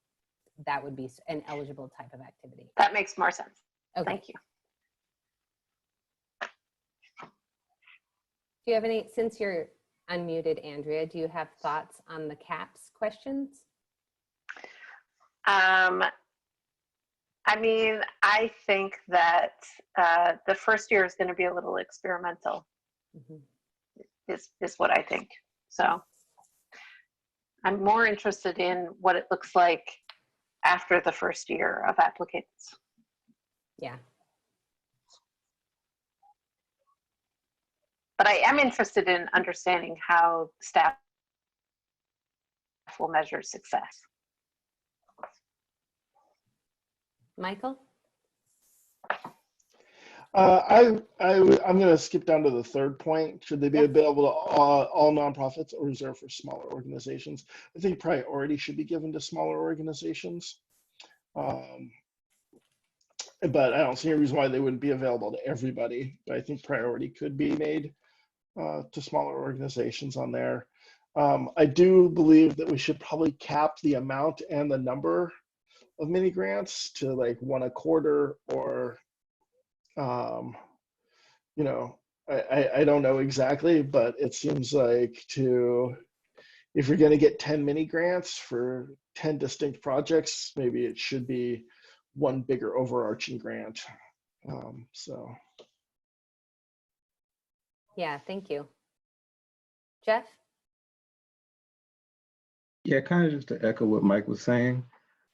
[SPEAKER 1] an eligible type of activity.
[SPEAKER 9] That makes more sense. Okay. Thank you.
[SPEAKER 1] Do you have any, since you're unmuted, Andrea, do you have thoughts on the CAPS questions?
[SPEAKER 9] I mean, I think that the first year is going to be a little experimental, is what I think. So I'm more interested in what it looks like after the first year of applicants.
[SPEAKER 1] Yeah.
[SPEAKER 9] But I am interested in understanding how staff will measure success.
[SPEAKER 1] Michael?
[SPEAKER 7] I'm going to skip down to the third point. Should they be available to all nonprofits or reserved for smaller organizations? I think priority should be given to smaller organizations. But I don't see any reason why they wouldn't be available to everybody. But I think priority could be made to smaller organizations on there. I do believe that we should probably cap the amount and the number of mini grants to like 1 a quarter, or you know, I don't know exactly, but it seems like if you're going to get 10 mini grants for 10 distinct projects, maybe it should be one bigger overarching grant. So.
[SPEAKER 1] Yeah, thank you. Jeff?
[SPEAKER 14] Yeah, kind of just to echo what Mike was saying.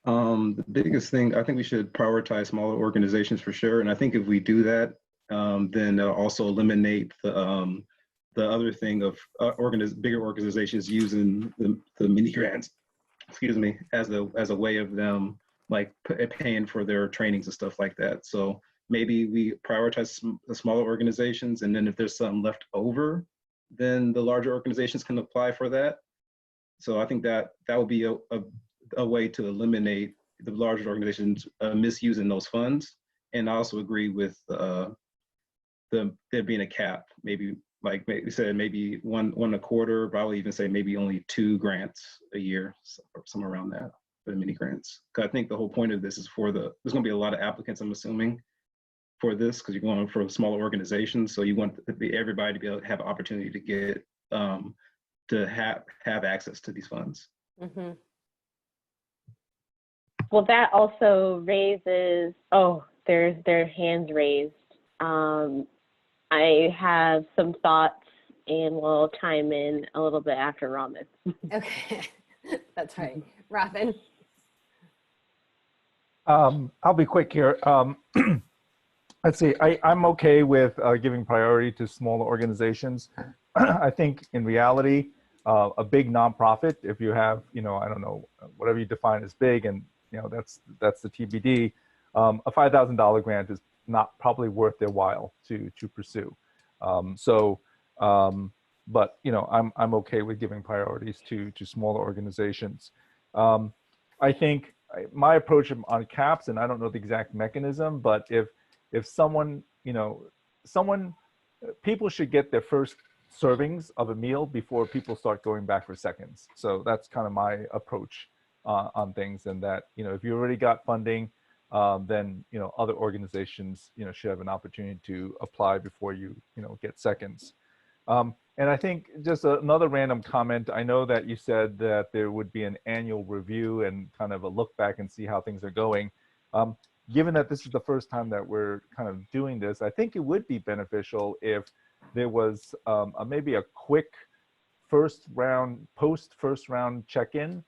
[SPEAKER 14] The biggest thing, I think we should prioritize smaller organizations for sure. And I think if we do that, then it'll also eliminate the other thing of bigger organizations using the mini grants, excuse me, as a way of them like paying for their trainings and stuff like that. So maybe we prioritize the smaller organizations, and then if there's something left over, then the larger organizations can apply for that. So I think that would be a way to eliminate the larger organizations misusing those funds. And I also agree with there being a cap, maybe like we said, maybe one a quarter, probably even say maybe only 2 grants a year, or somewhere around that for the mini grants. Because I think the whole point of this is there's going to be a lot of applicants, I'm assuming, for this, because you're going for smaller organizations. So you want everybody to be able to have an opportunity to get to have access to these funds.
[SPEAKER 1] Mm-hmm.
[SPEAKER 5] Well, that also raises, there's their hands raised. I have some thoughts, and we'll chime in a little bit after Ramen.
[SPEAKER 1] Okay, that's right. Robin?
[SPEAKER 8] I'll be quick here. Let's see, I'm okay with giving priority to smaller organizations. I think in reality, a big nonprofit, if you have, I don't know, whatever you define as big, and that's the TBD, a $5,000 grant is not probably worth their while to pursue. But I'm okay with giving priorities to smaller organizations. I think my approach on caps, and I don't know the exact mechanism, but if someone, people should get their first servings of a meal before people start going back for seconds. So that's kind of my approach on things, and that, if you already got funding, then, other organizations, should have an opportunity to apply before you, get seconds. And I think just another random comment, I know that you said that there would be an annual review and kind of a look back and see how things are going. Given that this is the first time that we're kind of doing this, I think it would be beneficial if there was maybe a quick post first round check-in,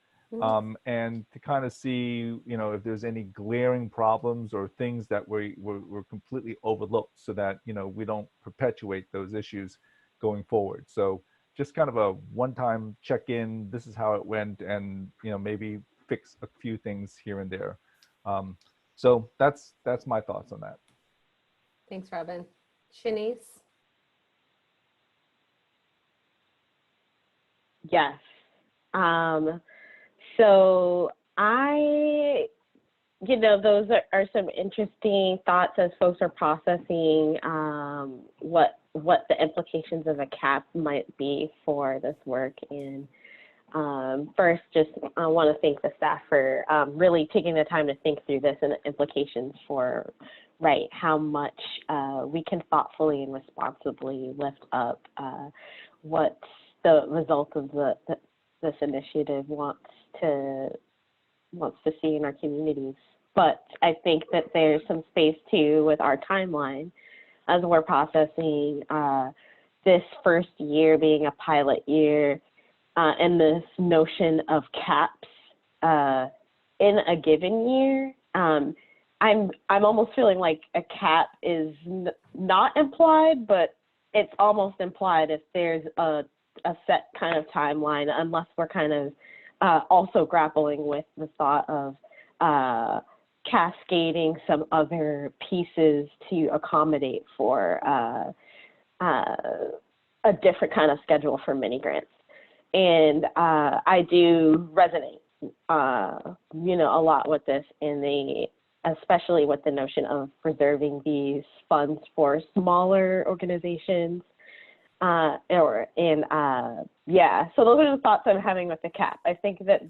[SPEAKER 8] and to kind of see, if there's any glaring problems or things that were completely overlooked, so that, we don't perpetuate those issues going forward. So just kind of a one-time check-in, this is how it went, and, maybe fix a few things here and there. So that's my thoughts on that.
[SPEAKER 1] Thanks, Robin. Shanice?
[SPEAKER 5] Yes. So those are some interesting thoughts as folks are processing what the implications of a cap might be for this work. And first, I want to thank the staff for really taking the time to think through this and the implications for, how much we can thoughtfully and responsibly lift up what the result of this initiative wants to wants to see in our communities. But I think that there's some space too with our timeline as we're processing this first year being a pilot year and this notion of caps in a given year. I'm almost feeling like a cap is not implied, but it's almost implied if there's a set kind of timeline, unless we're kind of also grappling with the thought of cascading some other pieces to accommodate for a different kind of schedule for mini grants. And I do resonate, a lot with this especially with the notion of preserving these funds for smaller organizations. So those are the thoughts I'm having with the cap. I think that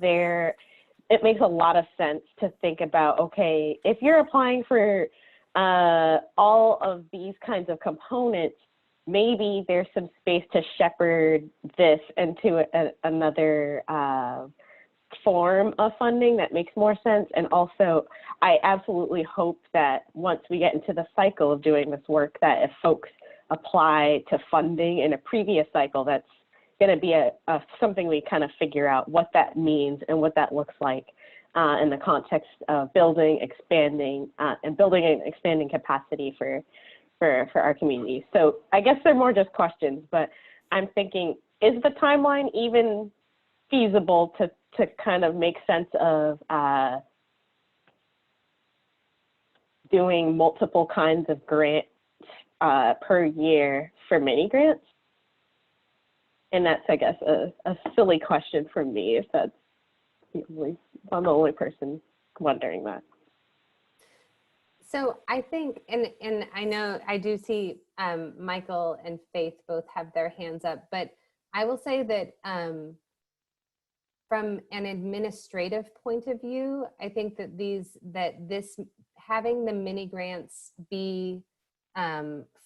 [SPEAKER 5] it makes a lot of sense to think about, okay, if you're applying for all of these kinds of components, maybe there's some space to shepherd this into another form of funding that makes more sense. And also, I absolutely hope that once we get into the cycle of doing this work, that if folks apply to funding in a previous cycle, that's going to be something we kind of figure out what that means and what that looks like in the context of building, expanding, and expanding capacity for our communities. So I guess they're more just questions, but I'm thinking, is the timeline even feasible to kind of make sense of doing multiple kinds of grants per year for mini grants? And that's, I guess, a silly question for me, if I'm the only person wondering that.
[SPEAKER 1] So I think, and I know I do see Michael and Faith both have their hands up, but I will say that from an administrative point of view, I think that this having the mini grants be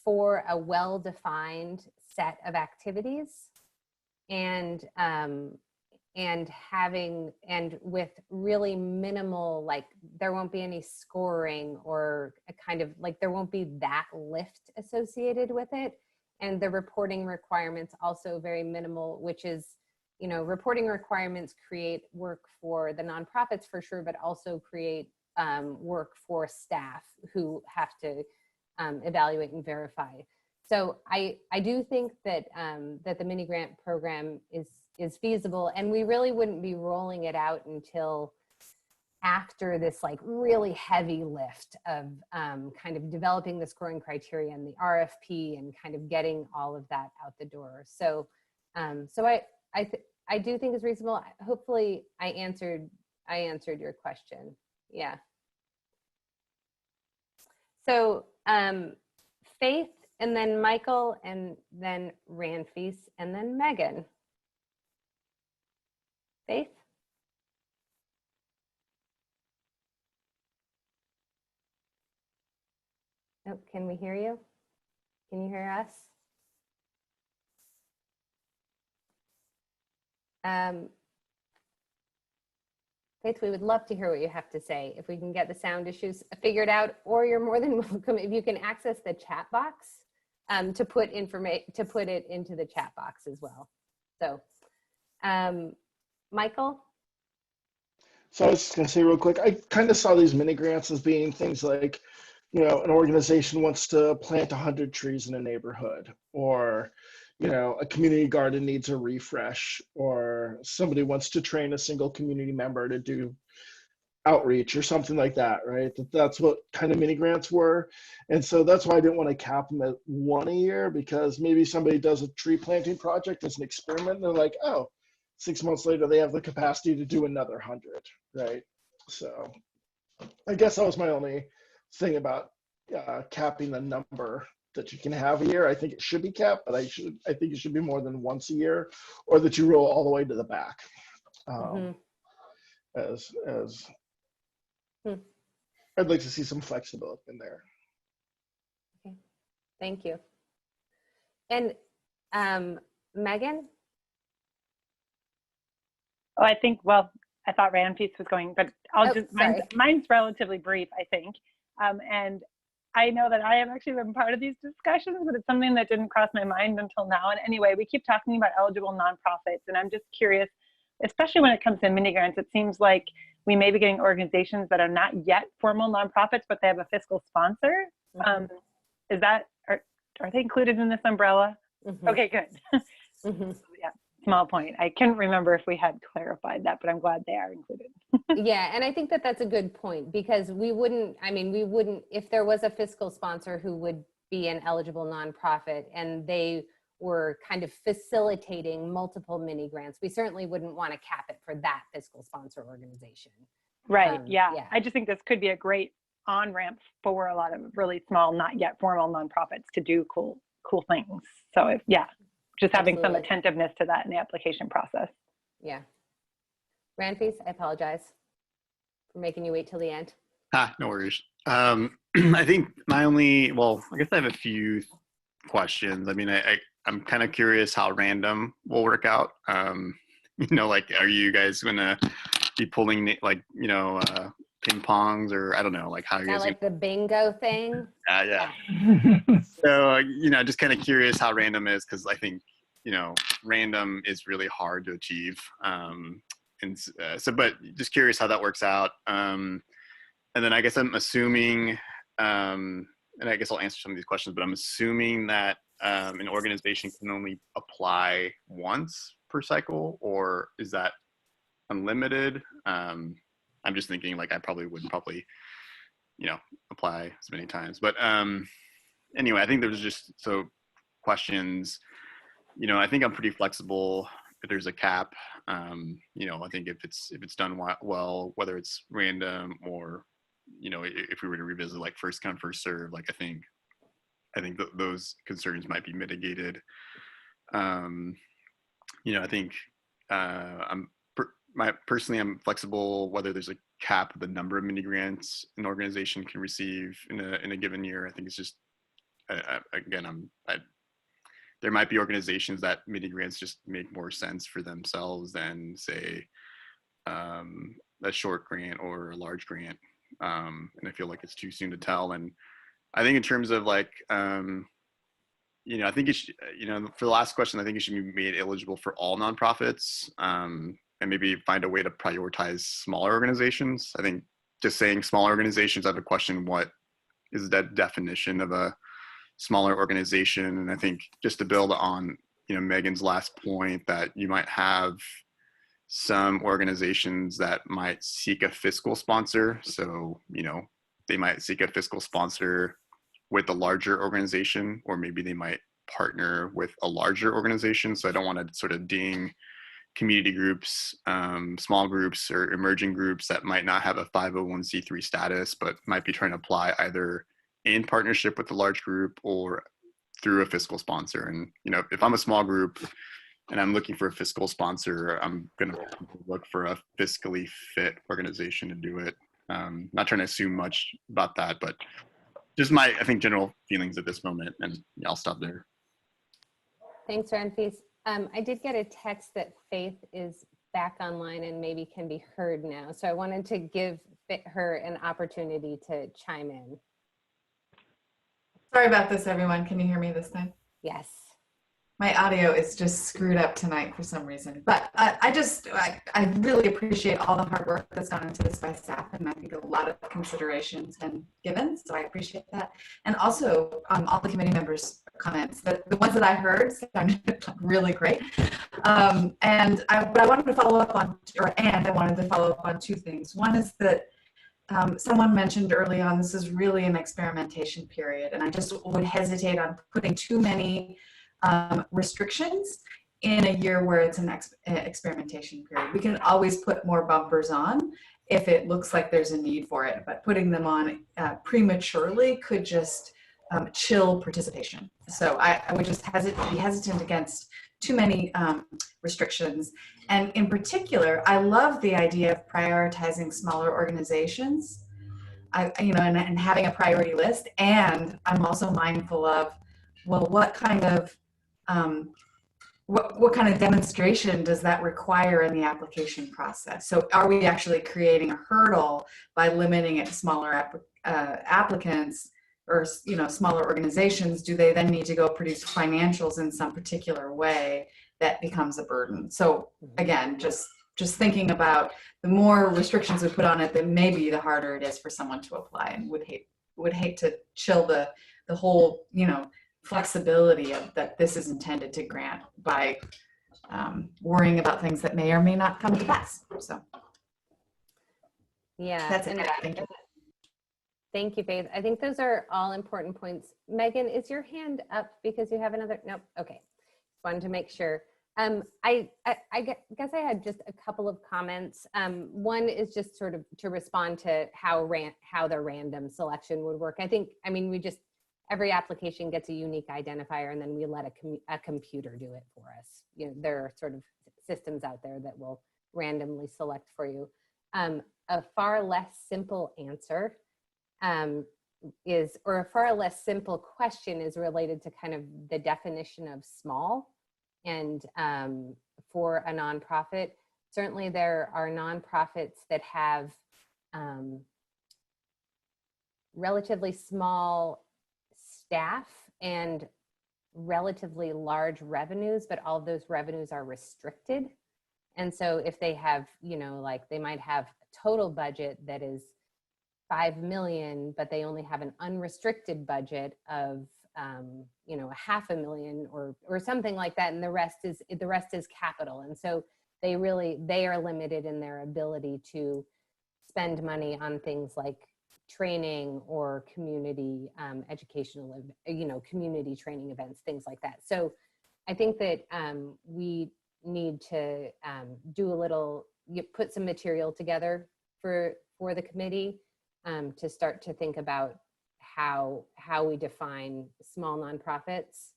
[SPEAKER 1] for a well-defined set of activities and with really minimal, like there won't be any scoring or a kind of like there won't be that lift associated with it. And the reporting requirements also very minimal, which is, reporting requirements create work for the nonprofits for sure, but also create work for staff who have to evaluate and verify. So I do think that that the mini grant program is feasible, and we really wouldn't be rolling it out until after this like really heavy lift of kind of developing the scoring criteria and the RFP and kind of getting all of that out the door. So I do think it's reasonable. Hopefully I answered your question. Yeah. So Faith, and then Michael, and then Ranfis, and then Megan. Faith? Oh, can we hear you? Can you hear us? Faith, we would love to hear what you have to say. If we can get the sound issues figured out, or you're more than welcome if you can access the chat box to put it into the chat box as well. So, Michael?
[SPEAKER 7] So I was just going to say real quick, I kind of saw these mini grants as being things like, an organization wants to plant 100 trees in a neighborhood, or, a community garden needs a refresh, or somebody wants to train a single community member to do outreach or something like that, right? That's what kind of mini grants were. And so that's why I didn't want to cap them at one a year, because maybe somebody does a tree planting project as an experiment and they're like, oh, 6 months later, they have the capacity to do another 100, right? So I guess that was my only thing about capping the number that you can have a year. I think it should be capped, but I think it should be more than once a year, or that you roll all the way to the back. I'd like to see some flexibility in there.
[SPEAKER 1] Okay, thank you. And Megan?
[SPEAKER 6] Oh, I thought Ranfis was going, but I'll
[SPEAKER 1] Oh,
[SPEAKER 6] just,
[SPEAKER 1] sorry.
[SPEAKER 6] mine's relatively brief, I think. And I know that I have actually been part of these discussions, but it's something that didn't cross my mind until now. And anyway, we keep talking about eligible nonprofits, and I'm just curious, especially when it comes to mini grants, it seems like we may be getting organizations that are not yet formal nonprofits, but they have a fiscal sponsor. Is that, are they included in this umbrella? Okay, good. Yeah, small point. I couldn't remember if we had clarified that, but I'm glad they are included.
[SPEAKER 1] Yeah, and I think that that's a good point, because we wouldn't, if there was a fiscal sponsor who would be an eligible nonprofit and they were kind of facilitating multiple mini grants, we certainly wouldn't want to cap it for that fiscal sponsor organization.
[SPEAKER 6] Right, yeah. I just think this could be a great on-ramp for a lot of really small, not yet formal nonprofits to do cool things. So if, just having some attentiveness to that in the application process.
[SPEAKER 1] Yeah. Ranfis, I apologize for making you wait till the end.
[SPEAKER 3] No worries. I think I guess I have a few questions. I mean, I'm kind of curious how random will work out. Like, are you guys gonna be pulling ping pongs, or I don't know, like how you guys
[SPEAKER 1] like the bingo thing?
[SPEAKER 3] Yeah. So, just kind of curious how random is, because I think, random is really hard to achieve. But just curious how that works out. And then I guess I'm assuming, and I guess I'll answer some of these questions, but I'm assuming that an organization can only apply once per cycle, or is that unlimited? I'm just thinking, like, I probably wouldn't apply as many times. But anyway, I think there's just questions. I think I'm pretty flexible if there's a cap. I think if it's done well, whether it's random or, if we were to revisit like first come, first serve, like I think those concerns might be mitigated. I think personally, I'm flexible whether there's a cap of the number of mini grants an organization can receive in a given year. I think it's just, there might be organizations that mini grants just make more sense for themselves than, say, a short grant or a large grant. And I feel like it's too soon to tell. And I think in terms of like, I think it should, for the last question, I think it should be made eligible for all nonprofits, and maybe find a way to prioritize smaller organizations. I think just saying smaller organizations, I have a question, what is that definition of a smaller organization? And I think just to build on, Megan's last point, that you might have some organizations that might seek a fiscal sponsor. So, they might seek a fiscal sponsor with a larger organization, or maybe they might partner with a larger organization. So I don't want to sort of ding community groups, small groups, or emerging groups that might not have a 501c3 status, but might be trying to apply either in partnership with a large group or through a fiscal sponsor. And, if I'm a small group and I'm looking for a fiscal sponsor, I'm going to look for a fiscally fit organization to do it. Not trying to assume much about that, but just my, I think, general feelings at this moment, and I'll stop there.
[SPEAKER 1] Thanks, Ranfis. I did get a text that Faith is back online and maybe can be heard now. So I wanted to give her an opportunity to chime in.
[SPEAKER 4] Sorry about this, everyone. Can you hear me this time?
[SPEAKER 1] Yes.
[SPEAKER 4] My audio is just screwed up tonight for some reason. But I really appreciate all the hard work that's gone into this by staff, and I think a lot of considerations been given, so I appreciate that. And also all the committee members' comments. The ones that I heard sounded really great. But I wanted to follow up on, two things. One is that someone mentioned early on, this is really an experimentation period, and I just would hesitate on putting too many restrictions in a year where it's an experimentation period. We can always put more bumpers on if it looks like there's a need for it, but putting them on prematurely could just chill participation. So I would just be hesitant against too many restrictions. And in particular, I love the idea of prioritizing smaller organizations, and having a priority list. And I'm also mindful of, well, what kind of what kind of demonstration does that require in the application process? So are we actually creating a hurdle by limiting it to smaller applicants or, you know, smaller organizations? Do they then need to go produce financials in some particular way that becomes a burden? So again, just thinking about the more restrictions we put on it, then maybe the harder it is for someone to apply, and would hate to chill the whole, you know, flexibility of that this is intended to grant by worrying about things that may or may not come to pass. So
[SPEAKER 1] yeah,
[SPEAKER 4] that's it. Thank you.
[SPEAKER 1] Thank you, Faith. I think those are all important points. Megan, is your hand up because you have another? Nope. Okay. Just wanted to make sure. I guess I had just a couple of comments. One is just sort of to respond to how the random selection would work. I mean, every application gets a unique identifier, and then we let a computer do it for us. You know, there are sort of systems out there that will randomly select for you. A far less simple answer or a far less simple question is related to kind of the definition of small. And for a nonprofit, certainly there are nonprofits that have relatively small staff and relatively large revenues, but all of those revenues are restricted. And so if they have, you know, like they might have a total budget that is 5 million, but they only have an unrestricted budget of, you know, $500,000 or something like that. And the rest is capital. And so they are limited in their ability to spend money on things like training or community educational, you know, community training events, things like that. So I think that we need to put some material together for the committee to start to think about how we define small nonprofits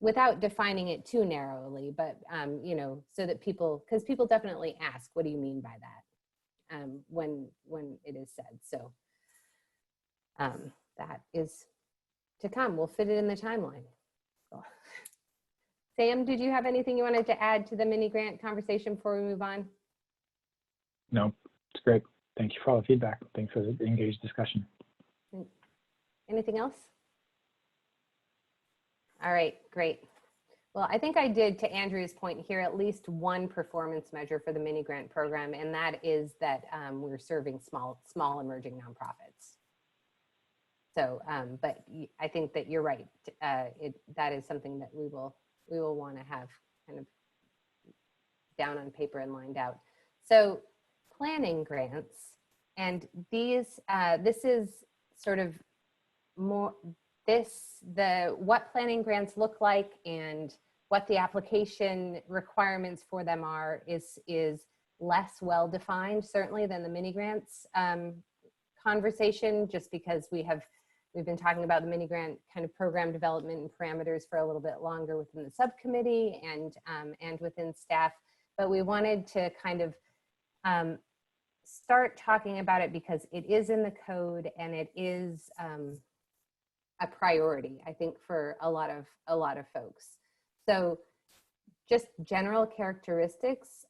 [SPEAKER 1] without defining it too narrowly, but you know, so that because people definitely ask, what do you mean by that when it is said. So that is to come. We'll fit it in the timeline. Cool. Sam, did you have anything you wanted to add to the mini grant conversation before we move on?
[SPEAKER 2] No, it's great. Thank you for all the feedback. Thanks for the engaged discussion.
[SPEAKER 1] Anything else? All right, great. Well, I think I did, to Andrea's point here, at least one performance measure for the mini grant program, and that is that we're serving small emerging nonprofits. So, but I think that you're right. That is something that we will want to have kind of down on paper and lined out. So, planning grants, and this is sort of more what planning grants look like and what the application requirements for them are is less well defined certainly than the mini grants conversation, just because we've been talking about the mini grant kind of program development and parameters for a little bit longer within the subcommittee and within staff, but we wanted to kind of start talking about it because it is in the code and it is a priority, I think, for a lot of folks. So just general characteristics,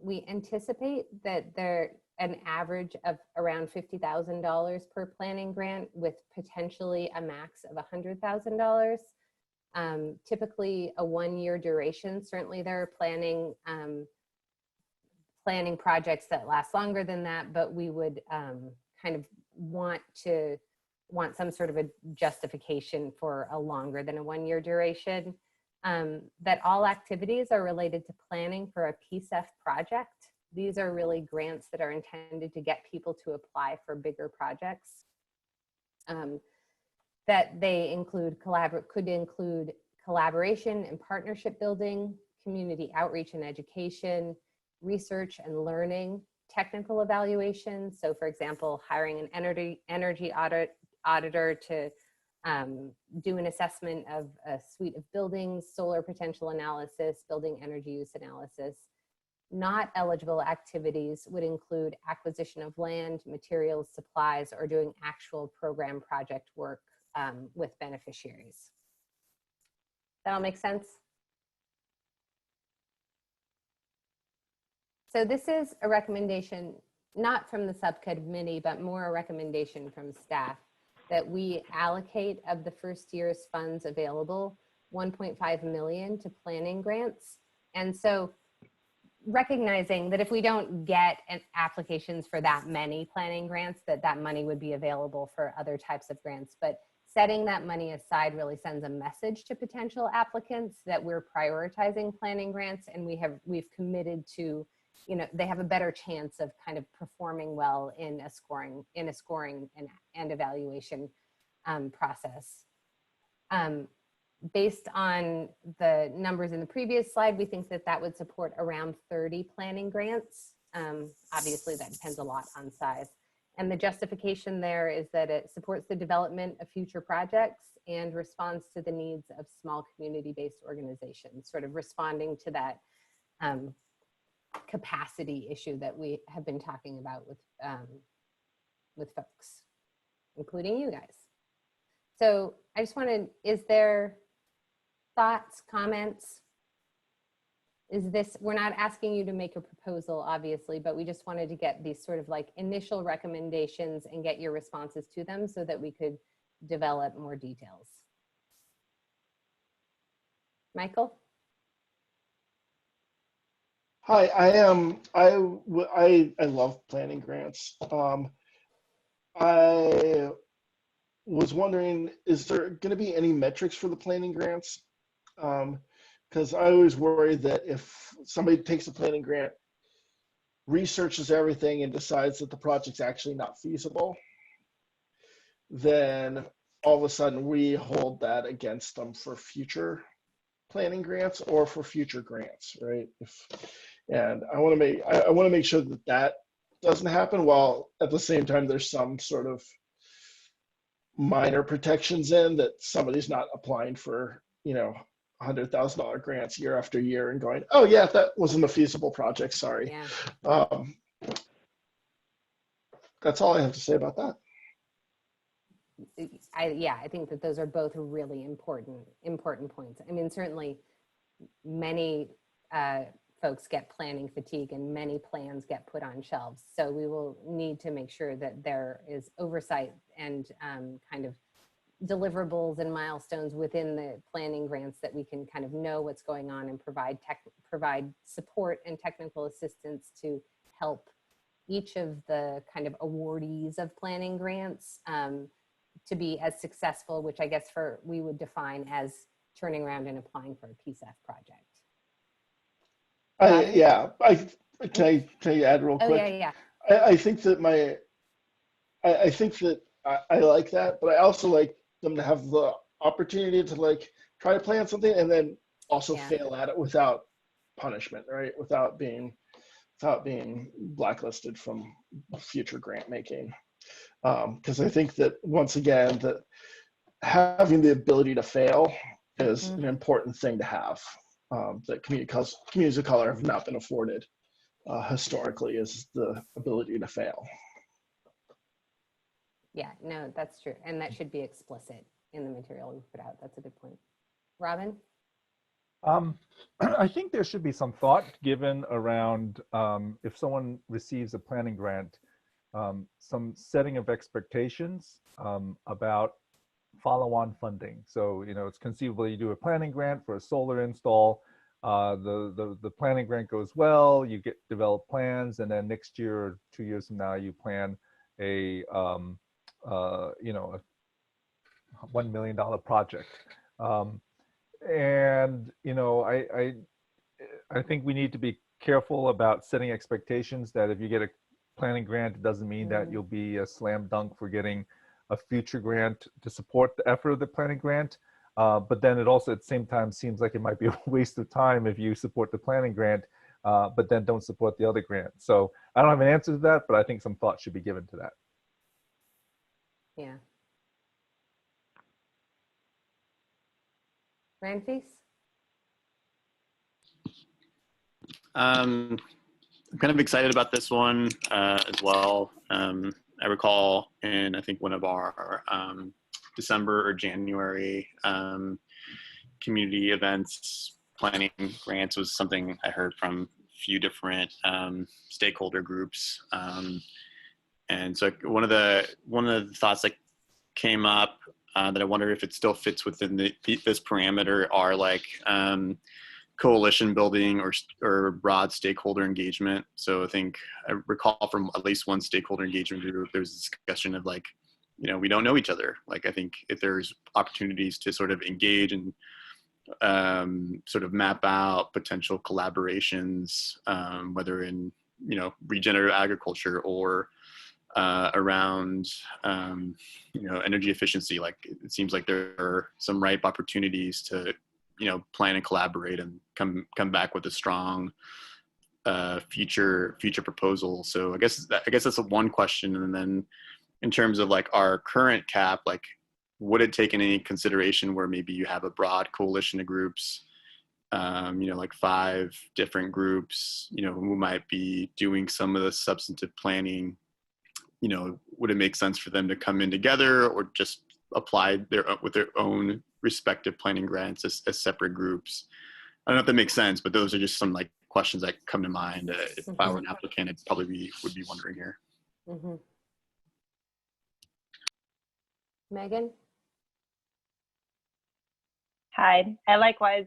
[SPEAKER 1] we anticipate that there an average of around $50,000 per planning grant with potentially a max of $100,000. Typically a 1-year duration. Certainly there are planning projects that last longer than that, but we would kind of want some sort of a justification for a longer than a 1-year duration. That all activities are related to planning for a PCEF project. These are really grants that are intended to get people to apply for bigger projects. That they could include collaboration and partnership building, community outreach and education, research and learning, technical evaluation. So for example, hiring an energy auditor to do an assessment of a suite of buildings, solar potential analysis, building energy use analysis. Not eligible activities would include acquisition of land, materials, supplies, or doing actual program project work with beneficiaries. That all make sense? So this is a recommendation, not from the subcommittee, but more a recommendation from staff that we allocate of the first year's funds available, 1.5 million to planning grants. And so recognizing that if we don't get applications for that many planning grants, that money would be available for other types of grants. But setting that money aside really sends a message to potential applicants that we're prioritizing planning grants, and we've committed to, you know, they have a better chance of kind of performing well in a scoring and evaluation process. Based on the numbers in the previous slide, we think that would support around 30 planning grants. Obviously, that depends a lot on size. And the justification there is that it supports the development of future projects and responds to the needs of small community-based organizations, sort of responding to that capacity issue that we have been talking about with folks, including you guys. So I just wanted, is there thoughts, comments? Is this, we're not asking you to make a proposal, obviously, but we just wanted to get these sort of like initial recommendations and get your responses to them so that we could develop more details. Michael?
[SPEAKER 7] Hi, I love planning grants. I was wondering, is there going to be any metrics for the planning grants? Because I always worry that if somebody takes a planning grant, researches everything and decides that the project's actually not feasible, then all of a sudden we hold that against them for future planning grants or for future grants, right? And I want to make sure that that doesn't happen, while at the same time there's some sort of minor protections in that somebody's not applying for, you know, $100,000 grants year after year and going, oh yeah, that wasn't a feasible project, sorry.
[SPEAKER 1] Yeah.
[SPEAKER 7] That's all I have to say about that.
[SPEAKER 1] I think that those are both really important points. I mean, certainly many folks get planning fatigue and many plans get put on shelves. So we will need to make sure that there is oversight and kind of deliverables and milestones within the planning grants that we can kind of know what's going on and provide support and technical assistance to help each of the kind of awardees of planning grants to be as successful, which I guess we would define as turning around and applying for a PCEF project.
[SPEAKER 7] Can I add real quick?
[SPEAKER 1] Oh, yeah.
[SPEAKER 7] I think that I like that, but I also like them to have the opportunity to like try to plan something and then also fail at it without punishment, right? Without being blacklisted from future grant making. Because I think that once again, that having the ability to fail is an important thing to have. That communities of color have not been afforded historically, is the ability to fail.
[SPEAKER 1] Yeah, no, that's true. And that should be explicit in the material we put out. That's a good point. Robin?
[SPEAKER 8] I think there should be some thought given around if someone receives a planning grant, some setting of expectations about follow-on funding. So, you know, it's conceivable you do a planning grant for a solar install, the planning grant goes well, you get developed plans, and then next year or 2 years from now, you plan a you know, a $1 million project. And, you know, I think we need to be careful about setting expectations that if you get a planning grant, it doesn't mean that you'll be a slam dunk for getting a future grant to support the effort of the planning grant. But then it also at the same time seems like it might be a waste of time if you support the planning grant, but then don't support the other grant. So I don't have an answer to that, but I think some thought should be given to that.
[SPEAKER 1] Yeah. Ramfis?
[SPEAKER 3] I'm kind of excited about this one as well. I recall in, I think, one of our December or January community events, planning grants was something I heard from few different stakeholder groups. And so one of the thoughts that came up that I wonder if it still fits within this parameter are like coalition building or broad stakeholder engagement. So I think I recall from at least one stakeholder engagement group, there was a discussion of like, we don't know each other. Like, I think if there's opportunities to sort of engage and sort of map out potential collaborations, whether in, regenerative agriculture or around, energy efficiency. Like, it seems like there are some ripe opportunities to, plan and collaborate and come back with a strong future proposal. So I guess that's one question. And then in terms of like our current cap, like, would it take any consideration where maybe you have a broad coalition of groups, like 5 different groups, who might be doing some of the substantive planning? Would it make sense for them to come in together or just apply with their own respective planning grants as separate groups? I don't know if that makes sense, but those are just some like questions that come to mind. If I were an applicant, I'd probably would be wondering here.
[SPEAKER 1] Mm-hmm. Megan?
[SPEAKER 6] Hi, I likewise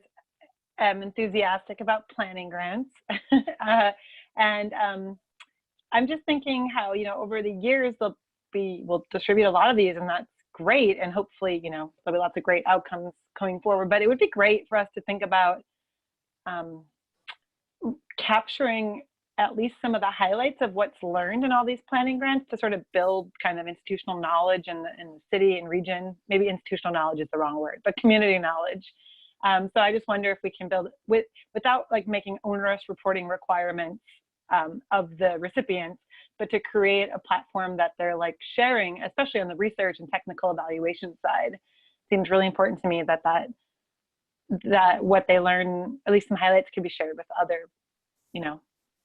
[SPEAKER 6] am enthusiastic about planning grants. And I'm just thinking how, over the years, we'll distribute a lot of these, and that's great. And hopefully, there'll be lots of great outcomes coming forward. But it would be great for us to think about capturing at least some of the highlights of what's learned in all these planning grants to sort of build kind of institutional knowledge in the city and region. Maybe institutional knowledge is the wrong word, but community knowledge. So I just wonder if we can build without like making onerous reporting requirements of the recipients, but to create a platform that they're like sharing, especially on the research and technical evaluation side. Seems really important to me that what they learn, at least some highlights, can be shared with other,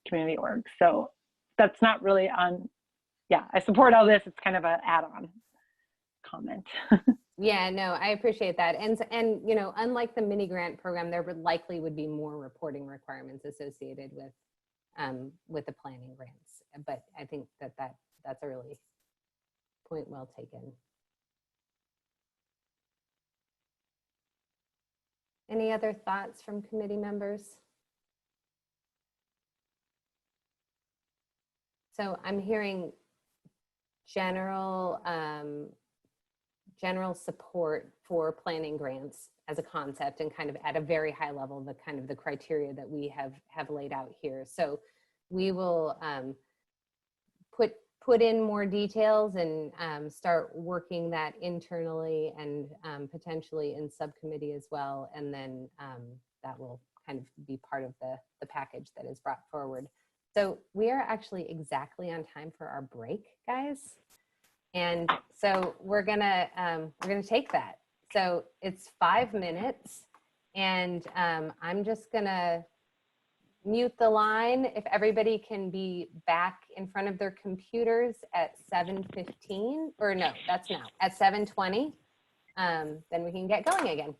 [SPEAKER 6] community orgs. So that's not really on, I support all this. It's kind of an add-on comment.
[SPEAKER 1] Yeah, no, I appreciate that. And unlike the mini grant program, there likely would be more reporting requirements associated with the planning grants. But I think that's a really point well taken. Any other thoughts from committee members? So I'm hearing general support for planning grants as a concept, and kind of at a very high level, the criteria that we have laid out here. So we will put in more details and start working that internally and potentially in subcommittee as well. And then that will kind of be part of the package that is brought forward. So we are actually exactly on time for our break, guys. And so we're gonna take that. So it's 5 minutes, and I'm just gonna mute the line. If everybody can be back in front of their computers at 7:15, or no, that's now at 7:20, then we can get going again.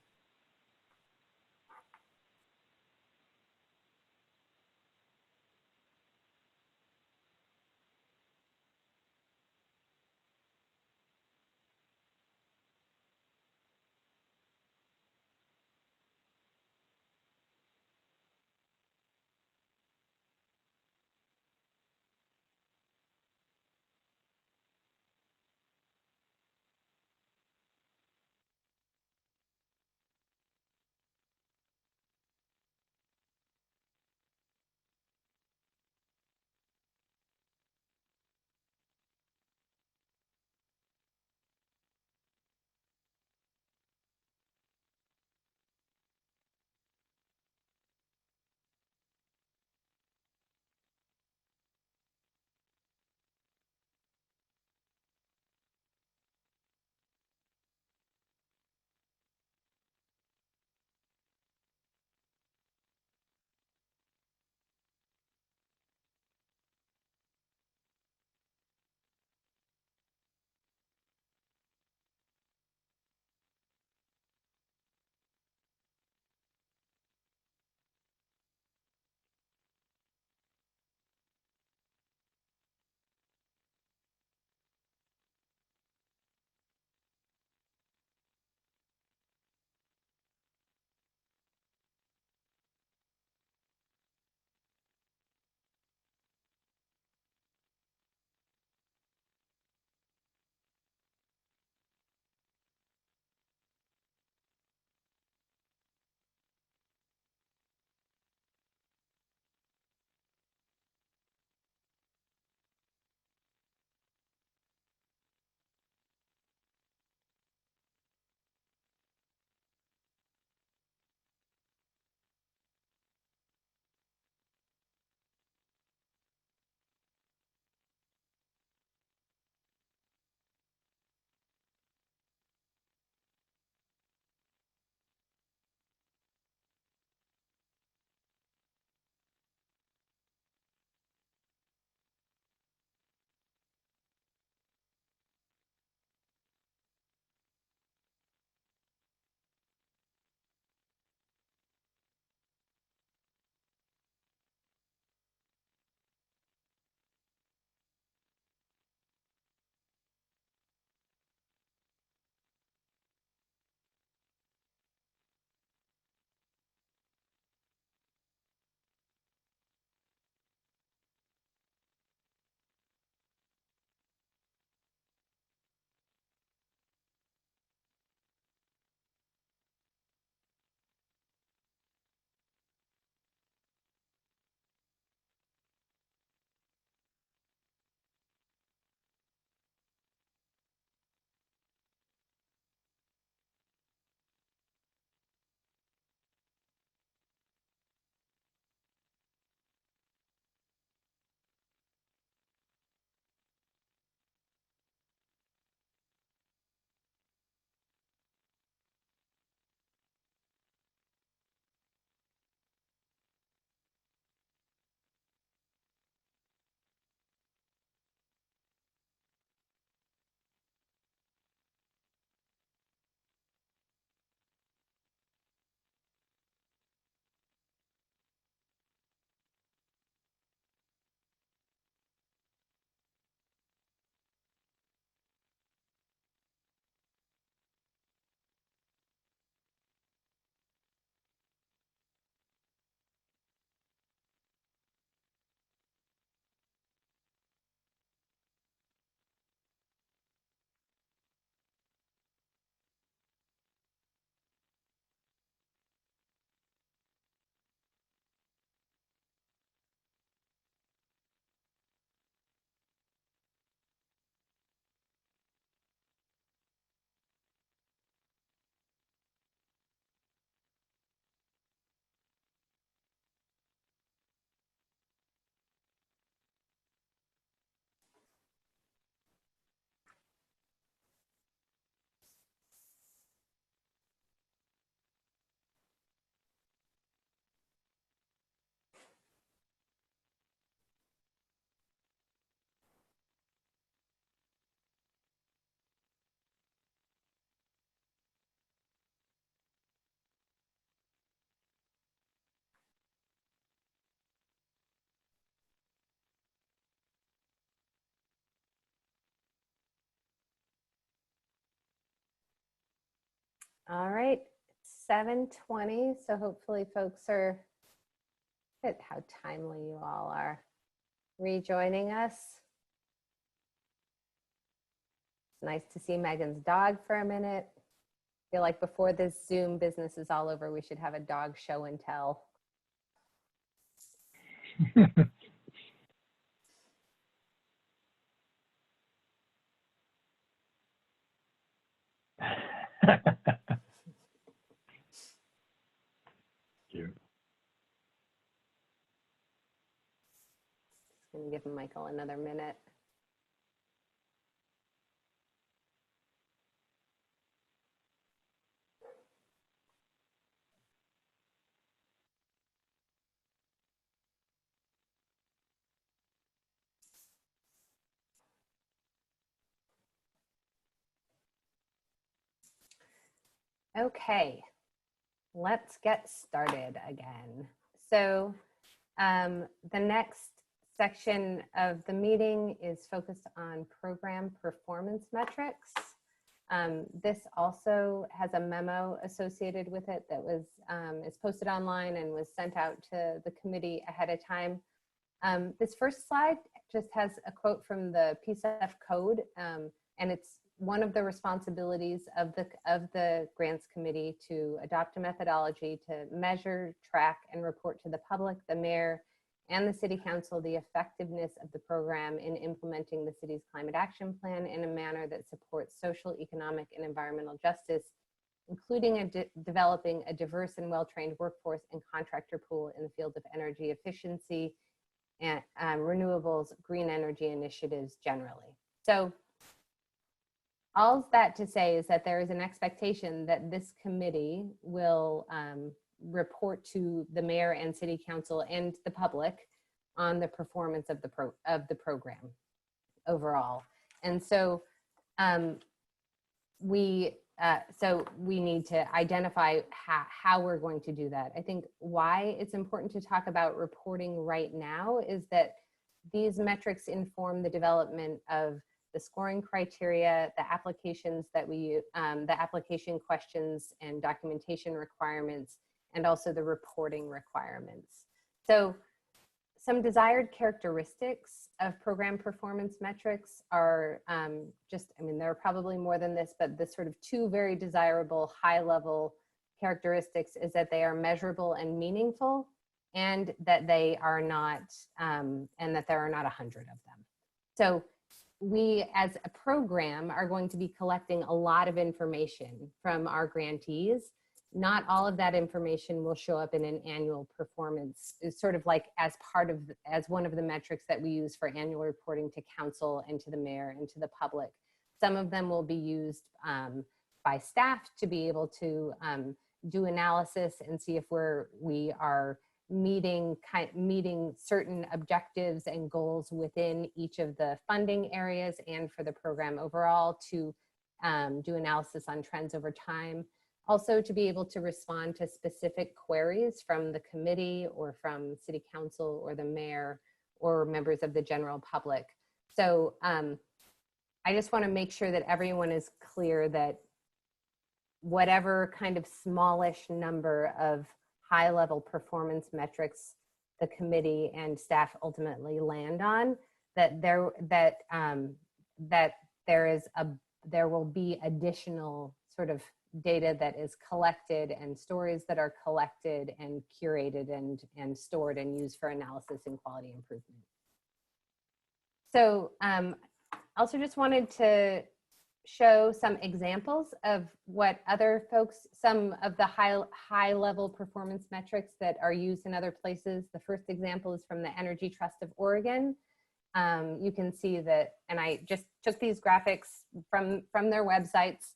[SPEAKER 1] All right, 7:20. So hopefully folks are, look at how timely you all are rejoining us. It's nice to see Megan's dog for a minute. I feel like before this Zoom business is all over, we should have a dog show and tell.
[SPEAKER 2] Cute.
[SPEAKER 1] Just gonna give Michael another minute. Okay, let's get started again. So the next section of the meeting is focused on program performance metrics. This also has a memo associated with it that was is posted online and was sent out to the committee ahead of time. This first slide just has a quote from the PCEF code, and it's one of the responsibilities of the grants committee to adopt a methodology to measure, track, and report to the public, the mayor, and the city council the effectiveness of the program in implementing the city's climate action plan in a manner that supports social, economic, and environmental justice, including developing a diverse and well-trained workforce and contractor pool in the field of energy efficiency and renewables, green energy initiatives generally. So all that to say is that there is an expectation that this committee will report to the mayor and city council and the public on the performance of the program overall. And so we need to identify how we're going to do that. I think why it's important to talk about reporting right now is that these metrics inform the development of the scoring criteria, the applications that we, the application questions and documentation requirements, and also the reporting requirements. So some desired characteristics of program performance metrics are there are probably more than this, but the sort of two very desirable high-level characteristics is that they are measurable and meaningful, and that they are not, and that there are not 100 of them. So we, as a program, are going to be collecting a lot of information from our grantees. Not all of that information will show up in an annual performance. It's sort of like as one of the metrics that we use for annual reporting to council and to the mayor and to the public. Some of them will be used by staff to be able to do analysis and see if we are meeting certain objectives and goals within each of the funding areas and for the program overall, to do analysis on trends over time. Also to be able to respond to specific queries from the committee or from city council or the mayor or members of the general public. So I just want to make sure that everyone is clear that whatever kind of smallish number of high-level performance metrics the committee and staff ultimately land on, that there will be additional sort of data that is collected and stories that are collected and curated and stored and used for analysis and quality improvement. So also just wanted to show some examples of what other folks, some of the high level performance metrics that are used in other places. The first example is from the Energy Trust of Oregon. You can see that, and I just took these graphics from their websites.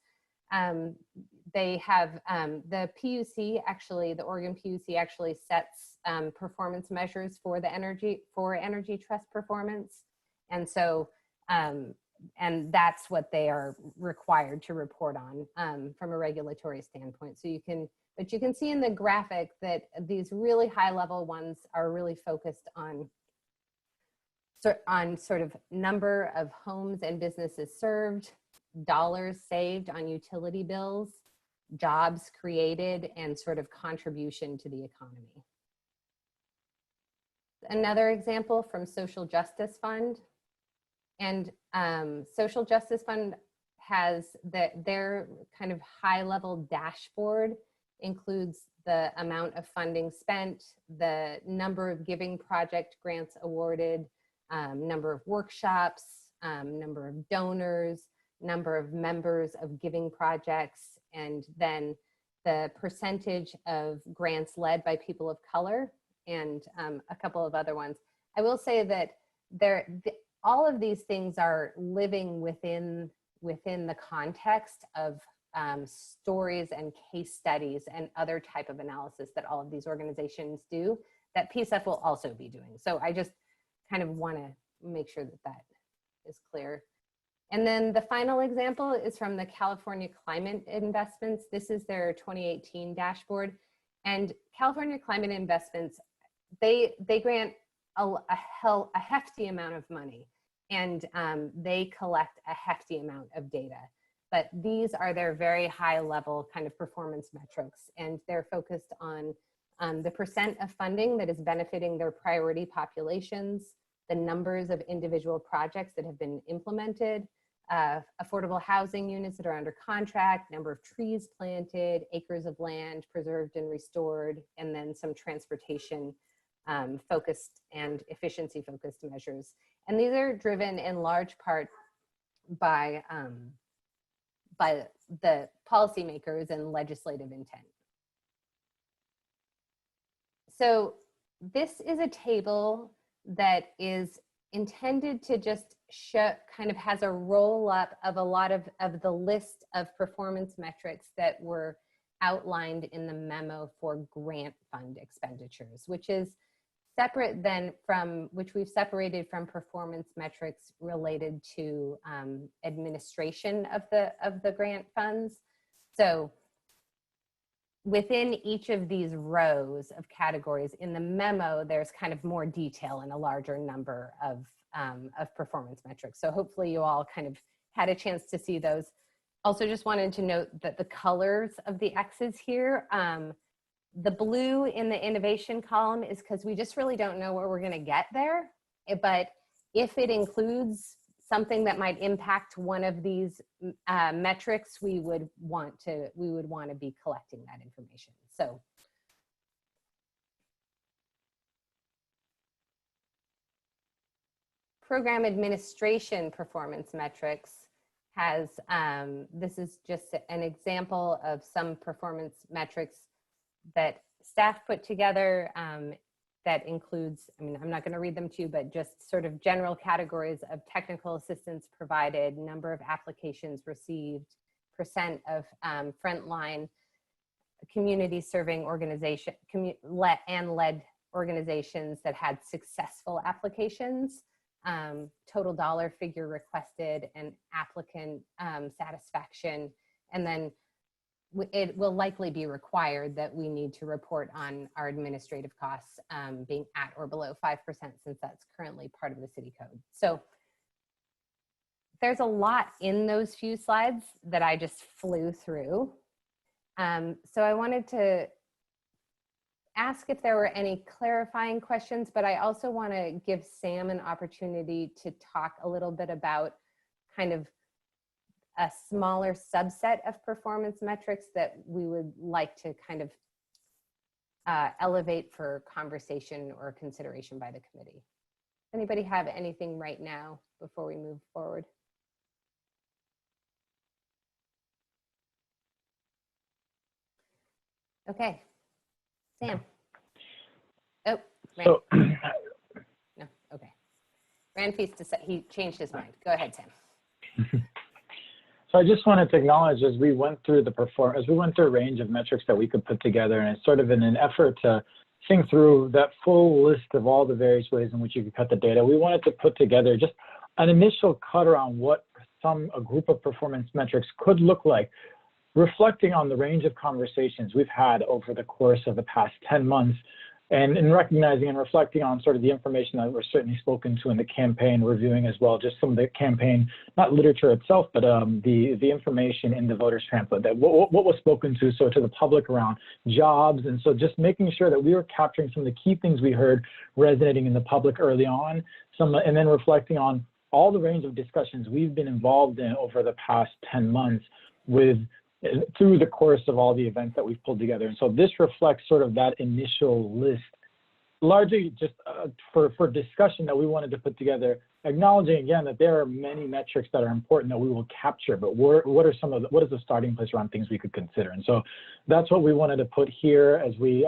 [SPEAKER 1] They have the PUC, actually, the Oregon PUC actually sets performance measures for the Energy Trust performance. And so, and that's what they are required to report on from a regulatory standpoint. So you can see in the graphic that these really high level ones are really focused on sort of number of homes and businesses served, dollars saved on utility bills, jobs created and sort of contribution to the economy. Another example from Social Justice Fund. And Social Justice Fund has their kind of high level dashboard includes the amount of funding spent, the number of giving project grants awarded, number of workshops, number of donors, number of members of giving projects, and then the percentage of grants led by people of color, and a couple of other ones. I will say that all of these things are living within the context of stories and case studies and other type of analysis that all of these organizations do that PCEF will also be doing. So I just kind of want to make sure that that is clear. And then the final example is from the California Climate Investments. This is their 2018 dashboard. And California Climate Investments, they grant a hefty amount of money, and they collect a hefty amount of data. But these are their very high level kind of performance metrics, and they're focused on the percent of funding that is benefiting their priority populations, the numbers of individual projects that have been implemented, affordable housing units that are under contract, number of trees planted, acres of land preserved and restored, and then some transportation focused and efficiency focused measures. And these are driven in large part by the policymakers and legislative intent. So this is a table that is intended to just show, kind of has a roll up of a lot of the list of performance metrics that were outlined in the memo for grant fund expenditures, which is separate then from, which we've separated from performance metrics related to administration of the grant funds. So within each of these rows of categories in the memo, there's kind of more detail and a larger number of performance metrics. So hopefully you all kind of had a chance to see those. Also just wanted to note that the colors of the X's here, the blue in the innovation column is because we just really don't know where we're going to get there. But if it includes something that might impact one of these metrics, we would want to be collecting that information. So program administration performance metrics has, this is just an example of some performance metrics that staff put together that includes, I mean, I'm not going to read them to you, but just sort of general categories of technical assistance provided, number of applications received, percent of frontline community serving organization and led organizations that had successful applications, total dollar figure requested, and applicant satisfaction, and then it will likely be required that we need to report on our administrative costs being at or below 5%, since that's currently part of the city code. So there's a lot in those few slides that I just flew through. So I wanted to ask if there were any clarifying questions, but I also want to give Sam an opportunity to talk a little bit about kind of a smaller subset of performance metrics that we would like to kind of elevate for conversation or consideration by the committee. Anybody have anything right now before we move forward? Okay, Sam. Oh, Rand.
[SPEAKER 2] So,
[SPEAKER 1] no, okay. Rand Feast, he changed his mind. Go ahead, Sam.
[SPEAKER 2] So I just wanted to acknowledge, as we went through a range of metrics that we could put together, and it's sort of in an effort to think through that full list of all the various ways in which you could cut the data, we wanted to put together just an initial cut around what a group of performance metrics could look like, reflecting on the range of conversations we've had over the course of the past 10 months And in recognizing and reflecting on sort of the information that we're certainly spoken to in the campaign, reviewing as well, just some of the campaign, not literature itself, but the information in the voters pamphlet, that what was spoken to, so to the public around jobs. And so just making sure that we were capturing some of the key things we heard resonating in the public early on, and then reflecting on all the range of discussions we've been involved in over the past 10 months through the course of all the events that we've pulled together. And so this reflects sort of that initial list, largely just for discussion that we wanted to put together, acknowledging again that there are many metrics that are important that we will capture, but what is the starting place around things we could consider? And so that's what we wanted to put here as we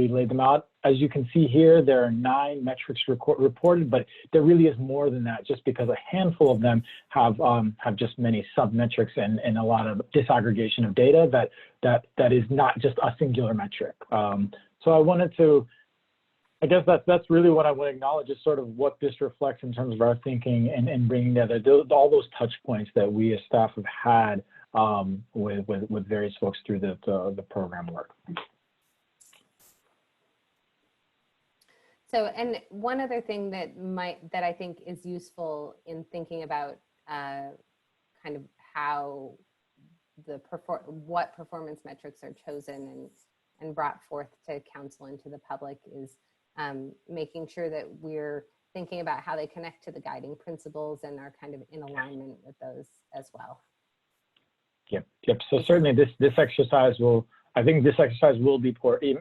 [SPEAKER 2] laid them out. As you can see here, there are 9 metrics reported, but there really is more than that, just because a handful of them have just many sub-metrics and a lot of disaggregation of data that is not just a singular metric. So I wanted to, I guess that's really what I want to acknowledge, is sort of what this reflects in terms of our thinking and bringing together all those touch points that we as staff have had with various folks through the program work.
[SPEAKER 1] So, and one other thing that I think is useful in thinking about kind of how what performance metrics are chosen and brought forth to council and to the public is making sure that we're thinking about how they connect to the guiding principles and are kind of in alignment with those as well.
[SPEAKER 2] Yep. So certainly this exercise will, I think this exercise will be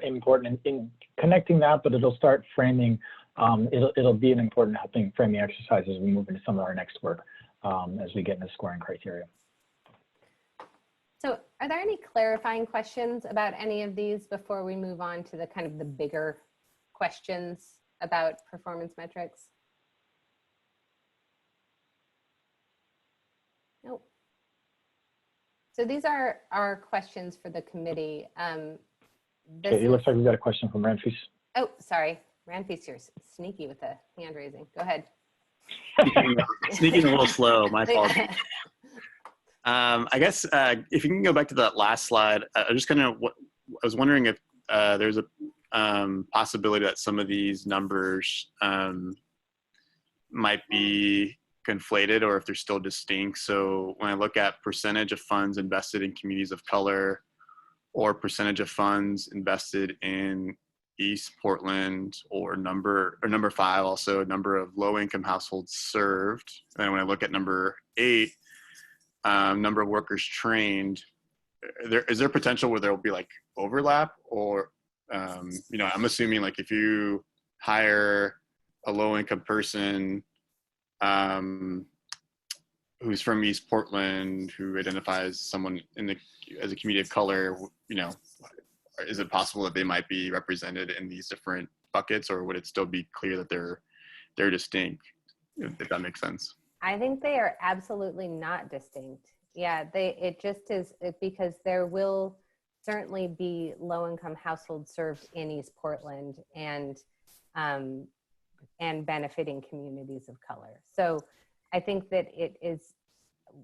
[SPEAKER 2] important in connecting that, but it'll start framing, it'll be an important helping framing exercise as we move into some of our next work as we get into scoring criteria.
[SPEAKER 1] So are there any clarifying questions about any of these before we move on to the kind of the bigger questions about performance metrics? Nope. So these are our questions for the committee.
[SPEAKER 2] Okay, it looks like we've got a question from Ranfis.
[SPEAKER 1] Oh, sorry. Ranfis, you're sneaky with the hand raising. Go ahead.
[SPEAKER 15] Sneaking a little slow, my fault. I guess if you can go back to that last slide, I was wondering if there's a possibility that some of these numbers might be conflated or if they're still distinct. So when I look at percentage of funds invested in communities of color or percentage of funds invested in East Portland, or number 5 also number of low income households served. And when I look at number 8, number of workers trained, is there potential where there will be like overlap, or I'm assuming like if you hire a low income person who's from East Portland who identifies someone as a community of color, is it possible that they might be represented in these different buckets, or would it still be clear that they're distinct, if that makes sense?
[SPEAKER 1] I think they are absolutely not distinct. Yeah, it just is, because there will certainly be low-income households served in East Portland and benefiting communities of color. So I think that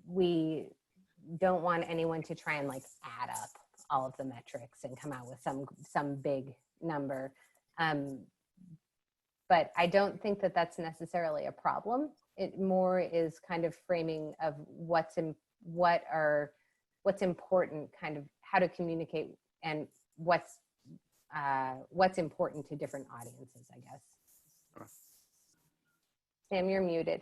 [SPEAKER 1] we don't want anyone to try and like add up all of the metrics and come out with some big number. But I don't think that that's necessarily a problem. It more is kind of framing of what's important, kind of how to communicate and what's important to different audiences, I guess. Sam, you're muted.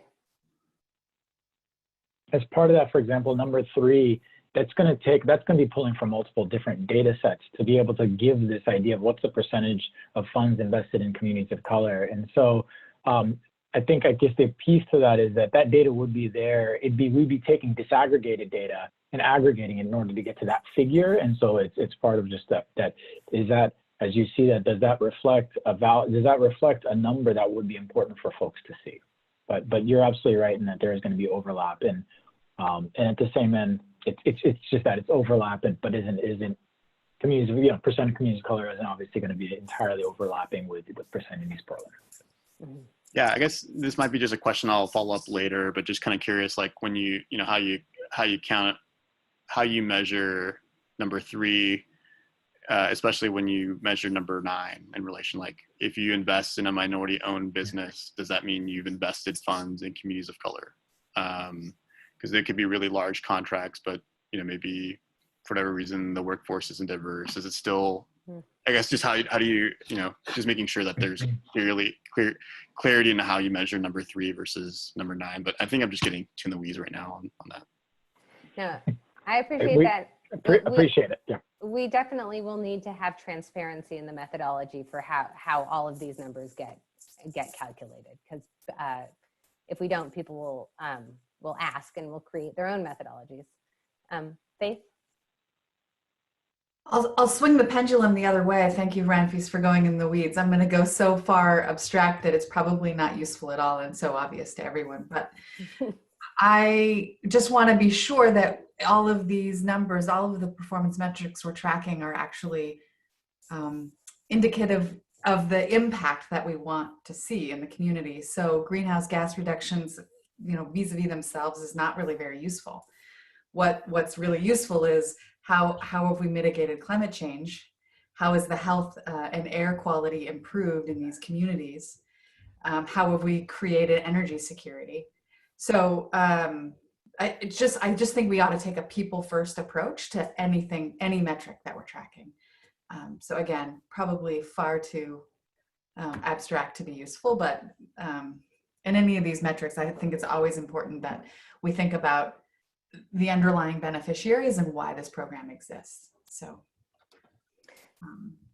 [SPEAKER 2] As part of that, for example, number 3, that's going to be pulling from multiple different data sets to be able to give this idea of what's the percentage of funds invested in communities of color. And so I guess the piece to that is that data would be there. We'd be taking disaggregated data and aggregating it in order to get to that figure. And so it's part of just that is that, as you see that, does that reflect a number that would be important for folks to see? But you're absolutely right in that there is going to be overlap, and at the same end, it's just that it's overlap, but isn't communities, percent of communities of color isn't obviously going to be entirely overlapping with percent in East Portland.
[SPEAKER 1] Mm-hmm.
[SPEAKER 15] Yeah, I guess this might be just a question I'll follow up later, but just kind of curious, like when how you count, how you measure number 3, especially when you measure number 9 in relation, like if you invest in a minority owned business, does that mean you've invested funds in communities of color? Because there could be really large contracts, but maybe for whatever reason the workforce isn't diverse. Is it still, I guess, just how do you, just making sure that there's clarity into how you measure number 3 versus number 9. But I think I'm just getting too in the weeds right now on that.
[SPEAKER 1] No, I appreciate that.
[SPEAKER 2] Appreciate it. Yeah.
[SPEAKER 1] We definitely will need to have transparency in the methodology for how all of these numbers get calculated. Because if we don't, people will ask and will create their own methodologies. Faith?
[SPEAKER 4] I'll swing the pendulum the other way. Thank you, Ranfis, for going in the weeds. I'm going to go so far abstract that it's probably not useful at all and so obvious to everyone. But I just want to be sure that all of these numbers, all of the performance metrics we're tracking are actually indicative of the impact that we want to see in the community. So greenhouse gas reductions, vis-a-vis themselves is not really very useful. What's really useful is how have we mitigated climate change? How is the health and air quality improved in these communities? How have we created energy security? So I just think we ought to take a people first approach to any metric that we're tracking. So again, probably far too abstract to be useful, but in any of these metrics, I think it's always important that we think about the underlying beneficiaries and why this program exists. So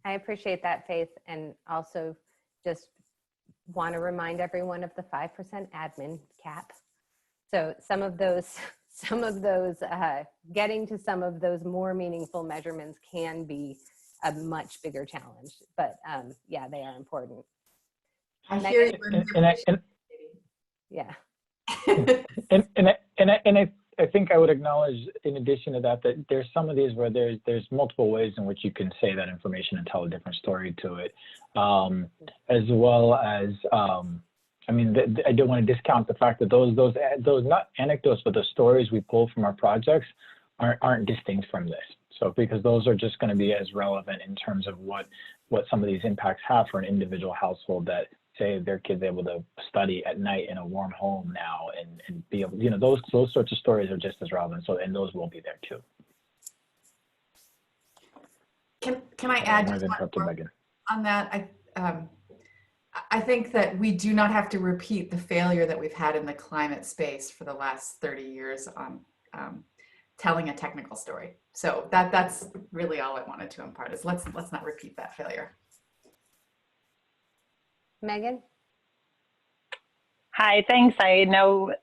[SPEAKER 1] I appreciate that, Faith, and also just want to remind everyone of the 5% admin cap. So some of those getting to some of those more meaningful measurements can be a much bigger challenge, but yeah, they are important.
[SPEAKER 4] I hear you.
[SPEAKER 1] Yeah.
[SPEAKER 2] And I think I would acknowledge, in addition to that, that there's some of these where there's multiple ways in which you can say that information and tell a different story to it, as well as I don't want to discount the fact that those not anecdotes, but the stories we pull from our projects aren't distinct from this. So because those are just going to be as relevant in terms of what some of these impacts have for an individual household, that say their kids able to study at night in a warm home now and be able, those sorts of stories are just as relevant. So, and those will be there too.
[SPEAKER 4] Can I add just one more on that? I think that we do not have to repeat the failure that we've had in the climate space for the last 30 years on telling a technical story. So that's really all I wanted to impart is let's not repeat that failure.
[SPEAKER 1] Megan?
[SPEAKER 6] Hi, thanks. I know,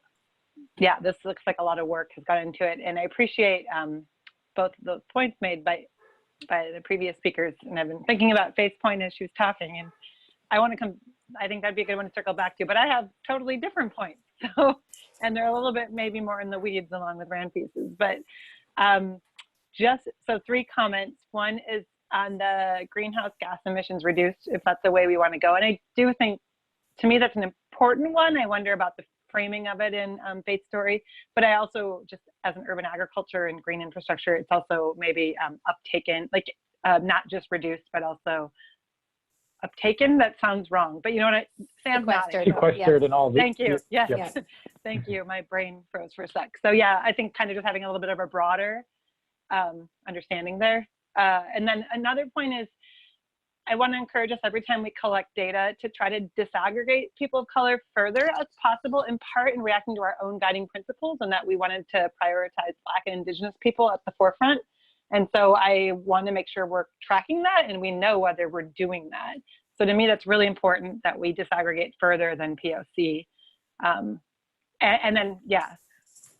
[SPEAKER 6] yeah, this looks like a lot of work has gone into it, and I appreciate both the points made by the previous speakers, and I've been thinking about Faith's point as she was talking, and I think that'd be a good one to circle back to, but I have totally different points, so, and they're a little bit maybe more in the weeds along with Ranfis's, but so 3 comments. One is on the greenhouse gas emissions reduced, if that's the way we want to go. And I do think, to me, that's an important one. I wonder about the framing of it in Faith's story, but I also, just as an urban agriculture and green infrastructure, it's also maybe uptaken, like not just reduced, but also uptaken. That sounds wrong, but you know what I, Sam's nodding.
[SPEAKER 2] Sequestered and all.
[SPEAKER 6] Thank you. Yes.
[SPEAKER 2] Yes.
[SPEAKER 6] Thank you. My brain froze for a sec. So yeah, I think kind of just having a little bit of a broader understanding there. And then another point is, I want to encourage us every time we collect data to try to disaggregate people of color further as possible, in part in reacting to our own guiding principles, and that we wanted to prioritize Black and Indigenous people at the forefront. And so I want to make sure we're tracking that and we know whether we're doing that. So to me, that's really important that we disaggregate further than POC. And then, yeah,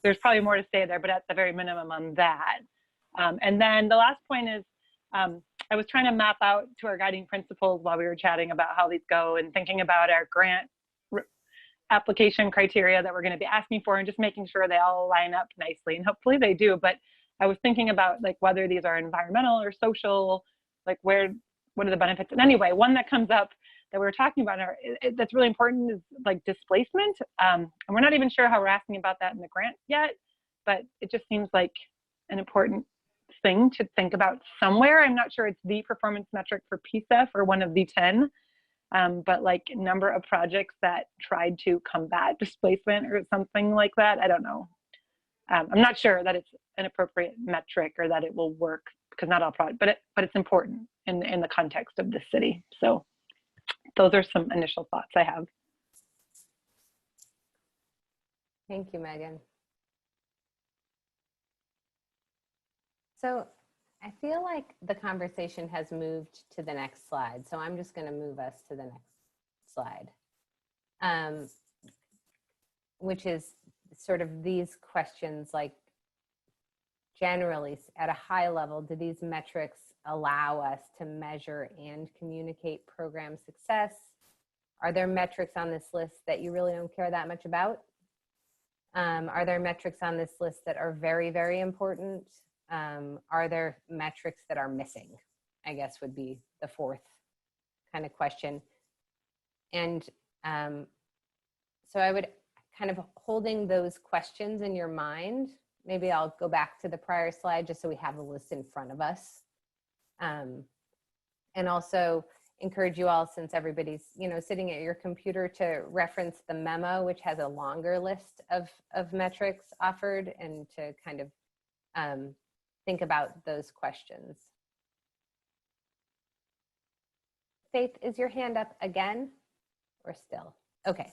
[SPEAKER 6] there's probably more to say there, but at the very minimum on that. And then the last point is, I was trying to map out to our guiding principles while we were chatting about how these go and thinking about our grant application criteria that we're going to be asking for and just making sure they all line up nicely, and hopefully they do. But I was thinking about like whether these are environmental or social, like what are the benefits? And anyway, one that comes up that we were talking about that's really important is like displacement. And we're not even sure how we're asking about that in the grant yet, but it just seems like an important thing to think about somewhere. I'm not sure it's the performance metric for PCEF or one of the 10, but like number of projects that tried to combat displacement or something like that. I don't know. I'm not sure that it's an appropriate metric or that it will work, because not all projects, but it's important in the context of this city. So those are some initial thoughts I have.
[SPEAKER 1] Thank you, Megan. So I feel like the conversation has moved to the next slide. So I'm just going to move us to the next slide, which is sort of these questions, like generally at a high level, do these metrics allow us to measure and communicate program success? Are there metrics on this list that you really don't care that much about? Are there metrics on this list that are very, very important? Are there metrics that are missing? I guess would be the fourth kind of question. And so I would kind of holding those questions in your mind. Maybe I'll go back to the prior slide just so we have the list in front of us. And also encourage you all, since everybody's sitting at your computer, to reference the memo, which has a longer list of metrics offered, and to kind of think about those questions. Faith, is your hand up again or still? Okay.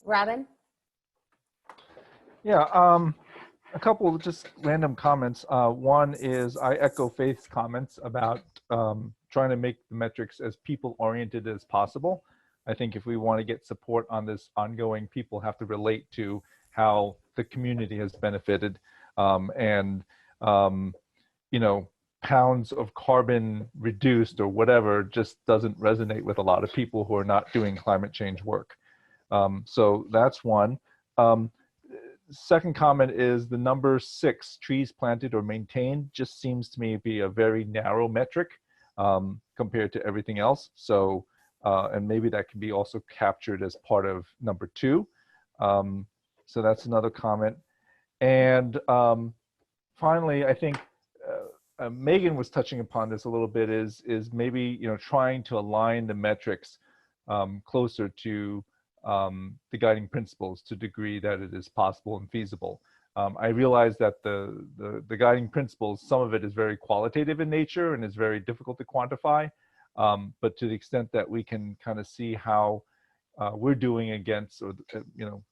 [SPEAKER 1] Robin?
[SPEAKER 8] Yeah, a couple of just random comments. One is I echo Faith's comments about trying to make the metrics as people-oriented as possible. I think if we want to get support on this ongoing, people have to relate to how the community has benefited. Pounds of carbon reduced or whatever just doesn't resonate with a lot of people who are not doing climate change work. So that's one. Second comment is the number 6, trees planted or maintained, just seems to me to be a very narrow metric compared to everything else. So, and maybe that can be also captured as part of number 2. So that's another comment. And finally, I think Megan was touching upon this a little bit, is maybe trying to align the metrics closer to the guiding principles to the degree that it is possible and feasible. I realize that the guiding principles, some of it is very qualitative in nature and is very difficult to quantify, but to the extent that we can kind of see how we're doing against, or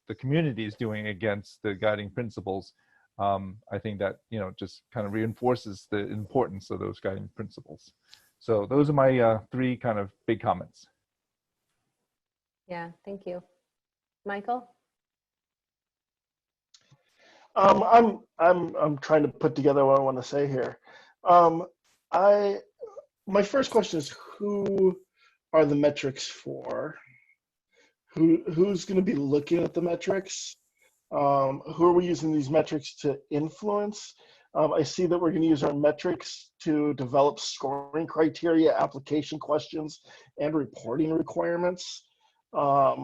[SPEAKER 8] the community is doing against the guiding principles, I think that just kind of reinforces the importance of those guiding principles. So those are my 3 kind of big comments.
[SPEAKER 1] Yeah, thank you. Michael?
[SPEAKER 7] I'm trying to put together what I want to say here. My first question is, who are the metrics for? Who's going to be looking at the metrics? Who are we using these metrics to influence? I see that we're going to use our metrics to develop scoring criteria, application questions, and reporting requirements. I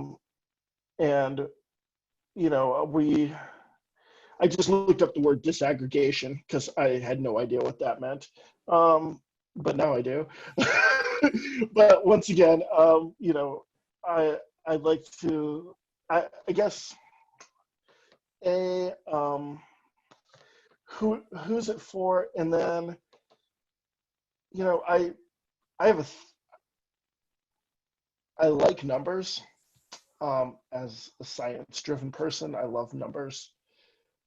[SPEAKER 7] just looked up the word disaggregation because I had no idea what that meant, but now I do. But once again, I'd like to, I guess, who's it for? And then, I like numbers. As a science-driven person, I love numbers.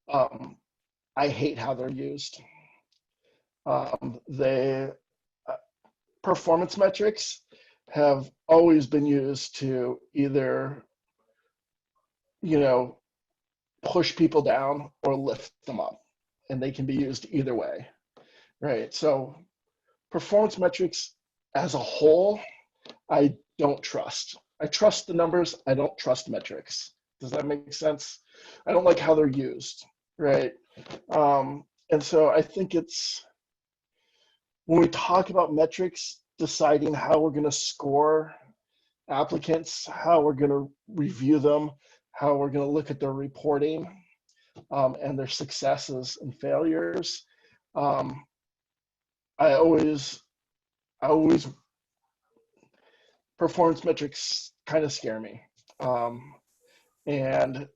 [SPEAKER 7] I hate how they're used. Performance metrics have always been used to either, push people down or lift them up, and they can be used either way, right? So performance metrics as a whole, I don't trust. I trust the numbers, I don't trust metrics. Does that make sense? I don't like how they're used, right? And so I think it's, when we talk about metrics, deciding how we're going to score applicants, how we're going to review them, how we're going to look at their reporting and their successes and failures, I always performance metrics kind of scare me, and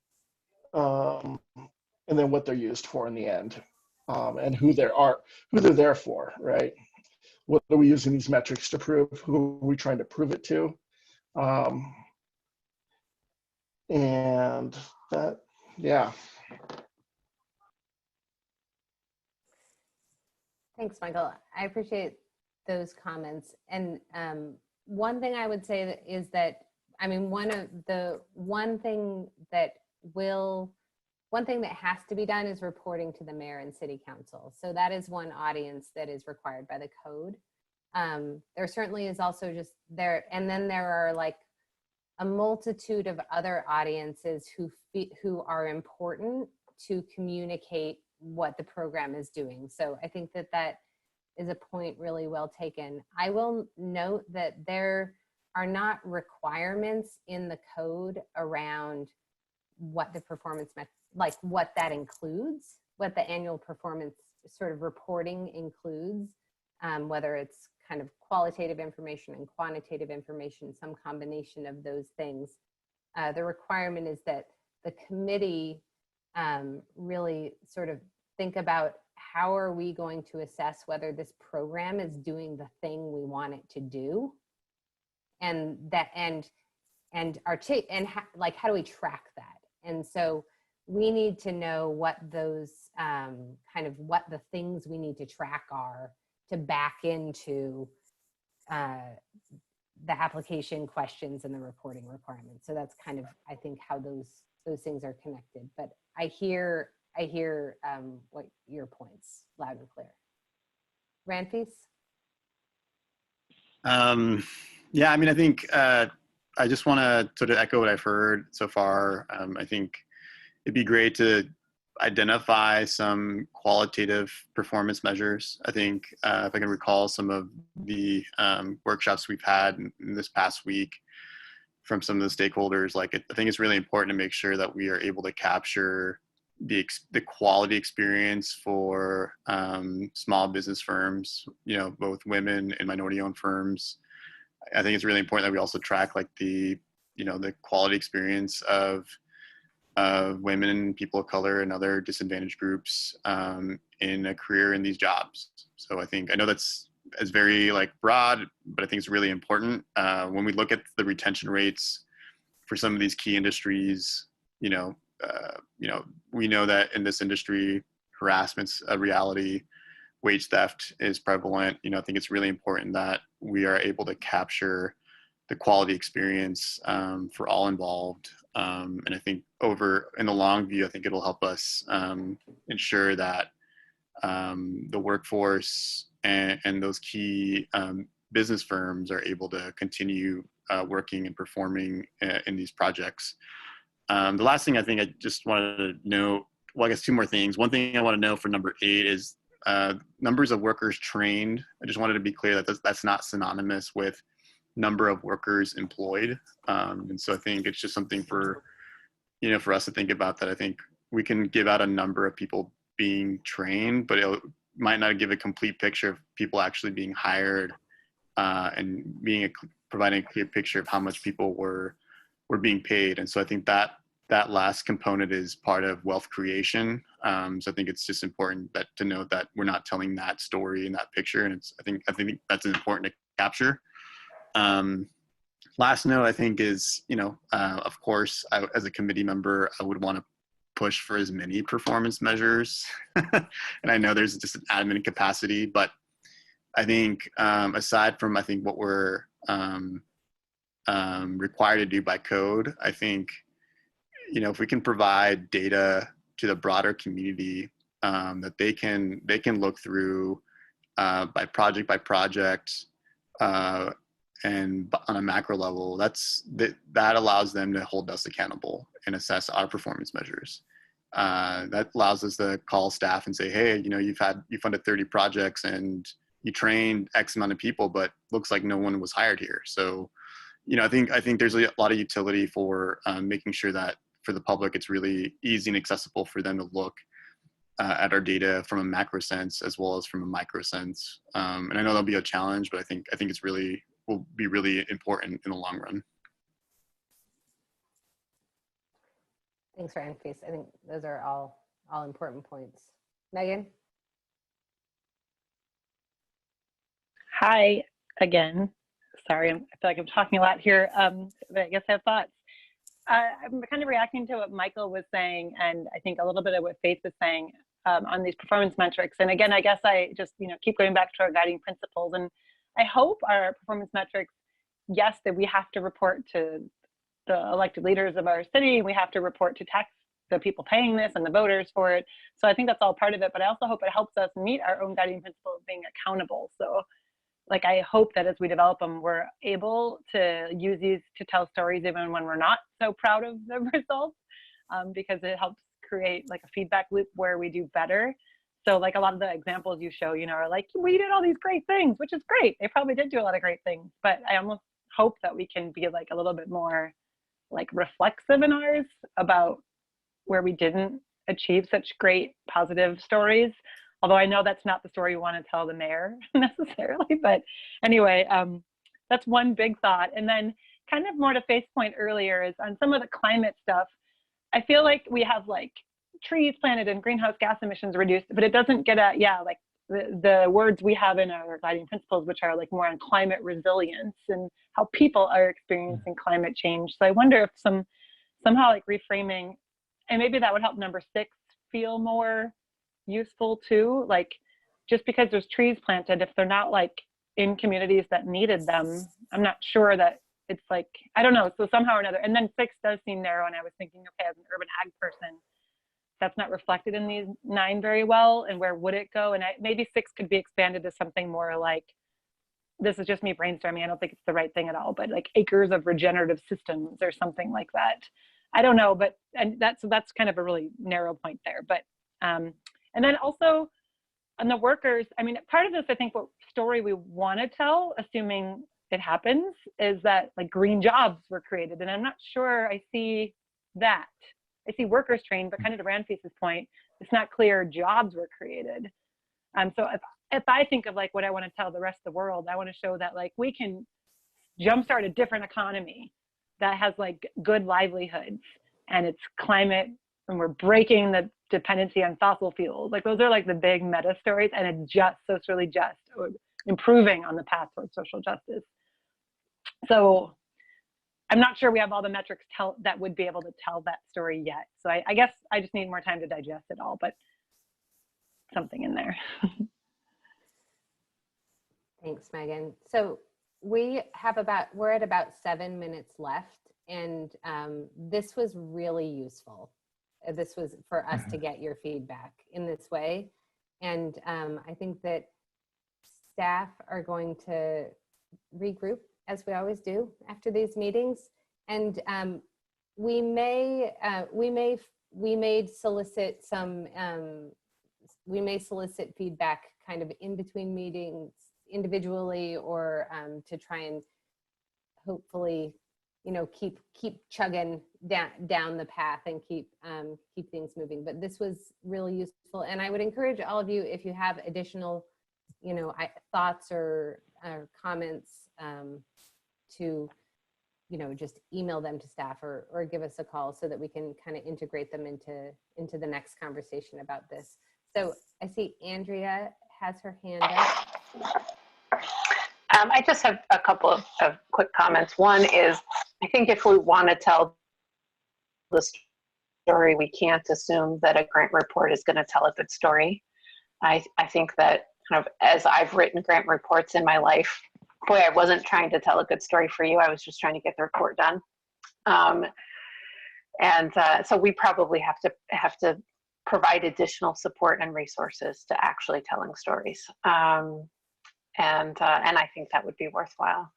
[SPEAKER 7] then what they're used for in the end, and who they're there for, right? What are we using these metrics to prove? Who are we trying to prove it to? And that, yeah.
[SPEAKER 1] Thanks, Michael. I appreciate those comments. And one thing I would say is that, I mean, one thing that has to be done is reporting to the mayor and city council. So that is one audience that is required by the code. There certainly is also just there, and then there are like a multitude of other audiences who are important to communicate what the program is doing. So I think that is a point really well taken. I will note that there are not requirements in the code around what the performance, like what that includes, what the annual performance sort of reporting includes, whether it's kind of qualitative information and quantitative information, some combination of those things. The requirement is that the committee really sort of think about how are we going to assess whether this program is doing the thing we want it to do, and how do we track that? And so we need to know what those what the things we need to track are to back into the application questions and the reporting requirements. So that's kind of, I think, how those things are connected. But I hear what your points loud and clear. Ranfis?
[SPEAKER 15] Yeah, I mean, I think I just want to sort of echo what I've heard so far. I think it'd be great to identify some qualitative performance measures. I think if I can recall some of the workshops we've had in this past week from some of the stakeholders, like I think it's really important to make sure that we are able to capture the quality experience for small business firms, you know, both women and minority-owned firms. I think it's really important that we also track like the quality experience of women, people of color, and other disadvantaged groups in a career in these jobs. So I know it's very like broad, but I think it's really important when we look at the retention rates for some of these key industries. We know that in this industry, harassment's a reality, wage theft is prevalent. I think it's really important that we are able to capture the quality experience for all involved. And I think in the long view, I think it'll help us ensure that the workforce and those key business firms are able to continue working and performing in these projects. The last thing I think I just wanted to note, well, I guess two more things. One thing I want to know for number 8 is numbers of workers trained. I just wanted to be clear that that's not synonymous with number of workers employed. And so I think it's just something for us to think about, that I think we can give out a number of people being trained, but it might not give a complete picture of people actually being hired and providing a clear picture of how much people were being paid. And so I think that last component is part of wealth creation. So I think it's just important to note that we're not telling that story in that picture. And I think that's important to capture. Last note, I think, is, of course, as a committee member, I would want to push for as many performance measures. And I know there's just an admin capacity, but I think aside from, what we're required to do by code, I think, if we can provide data to the broader community that they can look through by project, and on a macro level, that allows them to hold us accountable and assess our performance measures. That allows us to call staff and say, hey, you funded 30 projects and you trained X amount of people, but looks like no one was hired here. So, I think there's a lot of utility for making sure that for the public, it's really easy and accessible for them to look at our data from a macro sense as well as from a micro sense. And I know that'll be a challenge, but I think it's really will be really important in the long run.
[SPEAKER 1] Thanks for Anne-Fise. I think those are all important points. Megan?
[SPEAKER 6] Hi again. Sorry, I feel like I'm talking a lot here, but I guess I have thoughts. I'm kind of reacting to what Michael was saying, and I think a little bit of what Faith was saying on these performance metrics. And again, I guess I just keep going back to our guiding principles. And I hope our performance metrics, yes, that we have to report to the elected leaders of our city, we have to report to the people paying this and the voters for it. So I think that's all part of it. But I also hope it helps us meet our own guiding principle of being accountable. So like, I hope that as we develop them, we're able to use these to tell stories even when we're not so proud of the results, because it helps create like a feedback loop where we do better. So like a lot of the examples you show, are like, we did all these great things, which is great. They probably did do a lot of great things, but I almost hope that we can be like a little bit more like reflexive in ours about where we didn't achieve such great positive stories. Although I know that's not the story you want to tell the mayor necessarily, but anyway, that's one big thought. And then kind of more to Faith's point earlier is on some of the climate stuff, I feel like we have like trees planted and greenhouse gas emissions reduced, but it doesn't get at, like the words we have in our guiding principles, which are like more on climate resilience and how people are experiencing climate change. So I wonder if somehow like reframing, and maybe that would help number 6 feel more useful too. Like just because there's trees planted, if they're not like in communities that needed them, I'm not sure that it's like, I don't know. So somehow or another, and then 6 does seem narrow. And I was thinking, okay, as an urban ag person, that's not reflected in these 9 very well. And where would it go? And maybe 6 could be expanded to something more like, this is just me brainstorming, I don't think it's the right thing at all, but like acres of regenerative systems or something like that. I don't know, but and that's kind of a really narrow point there. But and then also on the workers, I mean, part of this, I think what story we want to tell, assuming it happens, is that like green jobs were created. And I'm not sure I see that. I see workers trained, but kind of to Ranfi's point, it's not clear jobs were created. So if I think of like what I want to tell the rest of the world, I want to show that like we can jumpstart a different economy that has like good livelihoods and it's climate, and we're breaking the dependency on fossil fuels. Like those are like the big meta stories, and it's just socially just, or improving on the path towards social justice. So I'm not sure we have all the metrics that would be able to tell that story yet. So I guess I just need more time to digest it all, but something in there.
[SPEAKER 1] Thanks, Megan. So we're at about 7 minutes left, and this was really useful. This was for us to get your feedback in this way. And I think that staff are going to regroup as we always do after these meetings. And we may solicit feedback kind of in between meetings individually, or to try and hopefully keep chugging down the path and keep things moving. But this was really useful, and I would encourage all of you, if you have additional thoughts or comments, to just email them to staff or give us a call so that we can kind of integrate them into the next conversation about this. So I see Andrea has her hand up.
[SPEAKER 9] I just have a couple of quick comments. One is, I think if we want to tell the story, we can't assume that a grant report is going to tell a good story. I think that kind of as I've written grant reports in my life, boy, I wasn't trying to tell a good story for you. I was just trying to get the report done. So we probably have to provide additional support and resources to actually telling stories. And I think that would be worthwhile.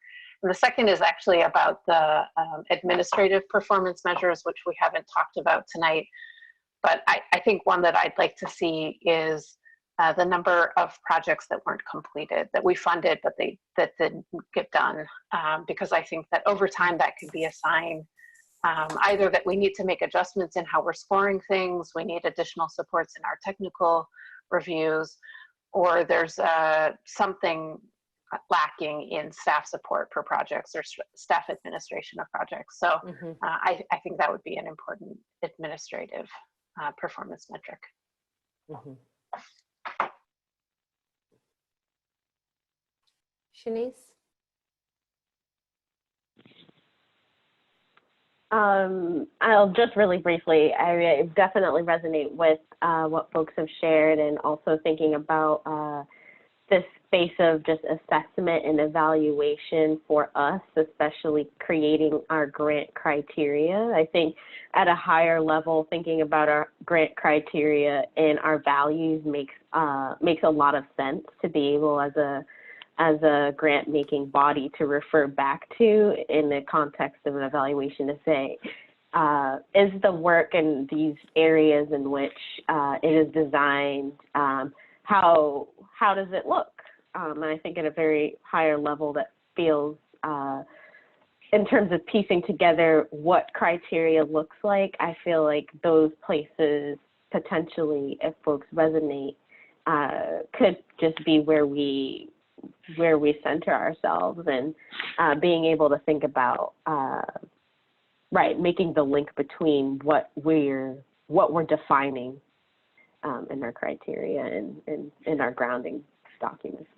[SPEAKER 9] And the second is actually about the administrative performance measures, which we haven't talked about tonight. But I think one that I'd like to see is the number of projects that weren't completed, that we funded, but that didn't get done. Because I think that over time that could be a sign either that we need to make adjustments in how we're scoring things, we need additional supports in our technical reviews, or there's something lacking in staff support for projects or staff administration of projects. So I think that would be an important administrative performance metric.
[SPEAKER 1] Shanice?
[SPEAKER 5] I'll just really briefly, I definitely resonate with what folks have shared, and also thinking about this space of just assessment and evaluation for us, especially creating our grant criteria. I think at a higher level, thinking about our grant criteria and our values makes a lot of sense to be able as a grant making body to refer back to in the context of an evaluation to say, is the work in these areas in which it is designed, how does it look? And I think at a very higher level that feels, in terms of piecing together what criteria looks like, I feel like those places potentially, if folks resonate, could just be where we center ourselves, and being able to think about making the link between what we're defining in our criteria and in our grounding documents.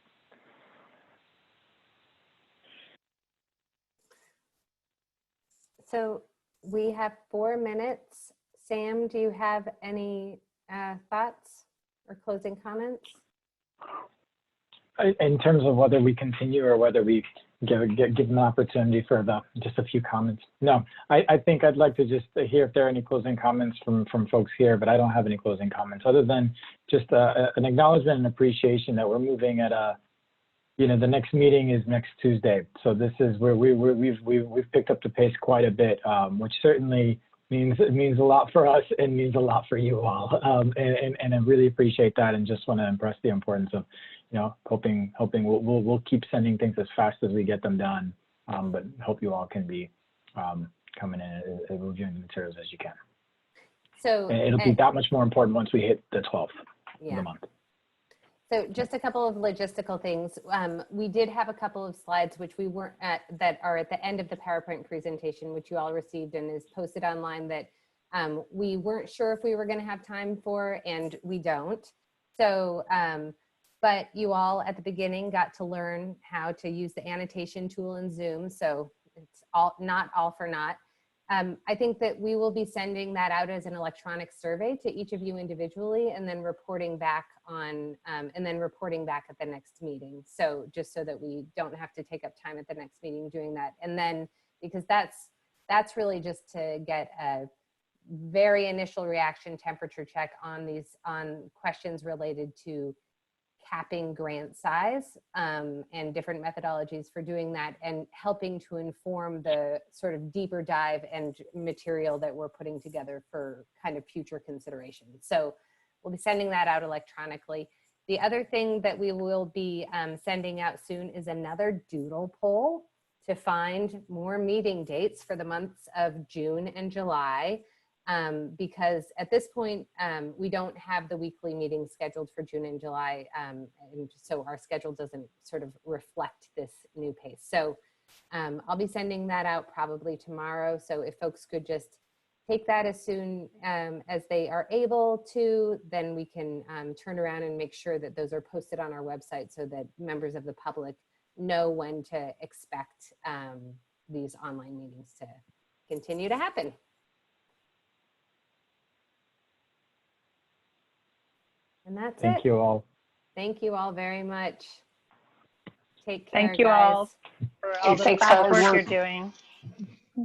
[SPEAKER 1] So we have 4 minutes. Sam, do you have any thoughts or closing comments?
[SPEAKER 2] In terms of whether we continue or whether we give an opportunity for just a few comments. No, I think I'd like to just hear if there are any closing comments from folks here, but I don't have any closing comments other than just an acknowledgement and appreciation that we're moving at the next meeting is next Tuesday. So this is where we've picked up the pace quite a bit, which certainly means a lot for us and means a lot for you all. And I really appreciate that, and just want to impress the importance of, hoping we'll keep sending things as fast as we get them done. But hope you all can be coming in and reviewing the materials as you can.
[SPEAKER 1] So
[SPEAKER 2] and it'll be that much more important once we hit the 12th of the month.
[SPEAKER 1] So just a couple of logistical things. We did have a couple of slides which we weren't that are at the end of the PowerPoint presentation, which you all received and is posted online, that we weren't sure if we were going to have time for, and we don't. So, but you all at the beginning got to learn how to use the annotation tool in Zoom. So it's not all for naught. I think that we will be sending that out as an electronic survey to each of you individually, and then reporting back at the next meeting. So just so that we don't have to take up time at the next meeting doing that. And then, because that's really just to get a very initial reaction temperature check on questions related to capping grant size and different methodologies for doing that, and helping to inform the sort of deeper dive and material that we're putting together for kind of future consideration. So we'll be sending that out electronically. The other thing that we will be sending out soon is another doodle poll to find more meeting dates for the months of June and July. Because at this point, we don't have the weekly meetings scheduled for June and July, and so our schedule doesn't sort of reflect this new pace. So I'll be sending that out probably tomorrow. So if folks could just take that as soon as they are able to, then we can turn around and make sure that those are posted on our website so that members of the public know when to expect these online meetings to continue to happen. And that's it.
[SPEAKER 2] Thank you all.
[SPEAKER 1] Thank you all very much. Take care,
[SPEAKER 6] Thank you
[SPEAKER 1] guys.
[SPEAKER 6] all for all the fab work you're doing.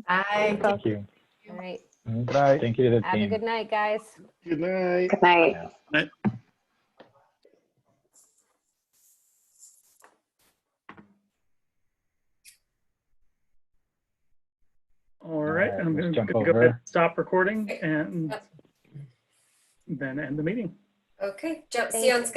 [SPEAKER 4] Bye.
[SPEAKER 2] Thank you.
[SPEAKER 1] All right.
[SPEAKER 2] Good night. Thank you to the
[SPEAKER 1] Have
[SPEAKER 2] team.
[SPEAKER 1] a good night, guys.
[SPEAKER 7] Good night.
[SPEAKER 9] Good night.
[SPEAKER 3] Yeah.
[SPEAKER 10] All right, I'm
[SPEAKER 2] let's
[SPEAKER 10] going
[SPEAKER 2] jump
[SPEAKER 10] to go
[SPEAKER 2] over.
[SPEAKER 10] ahead and stop recording and then end the meeting.
[SPEAKER 11] Okay, see you on Skype.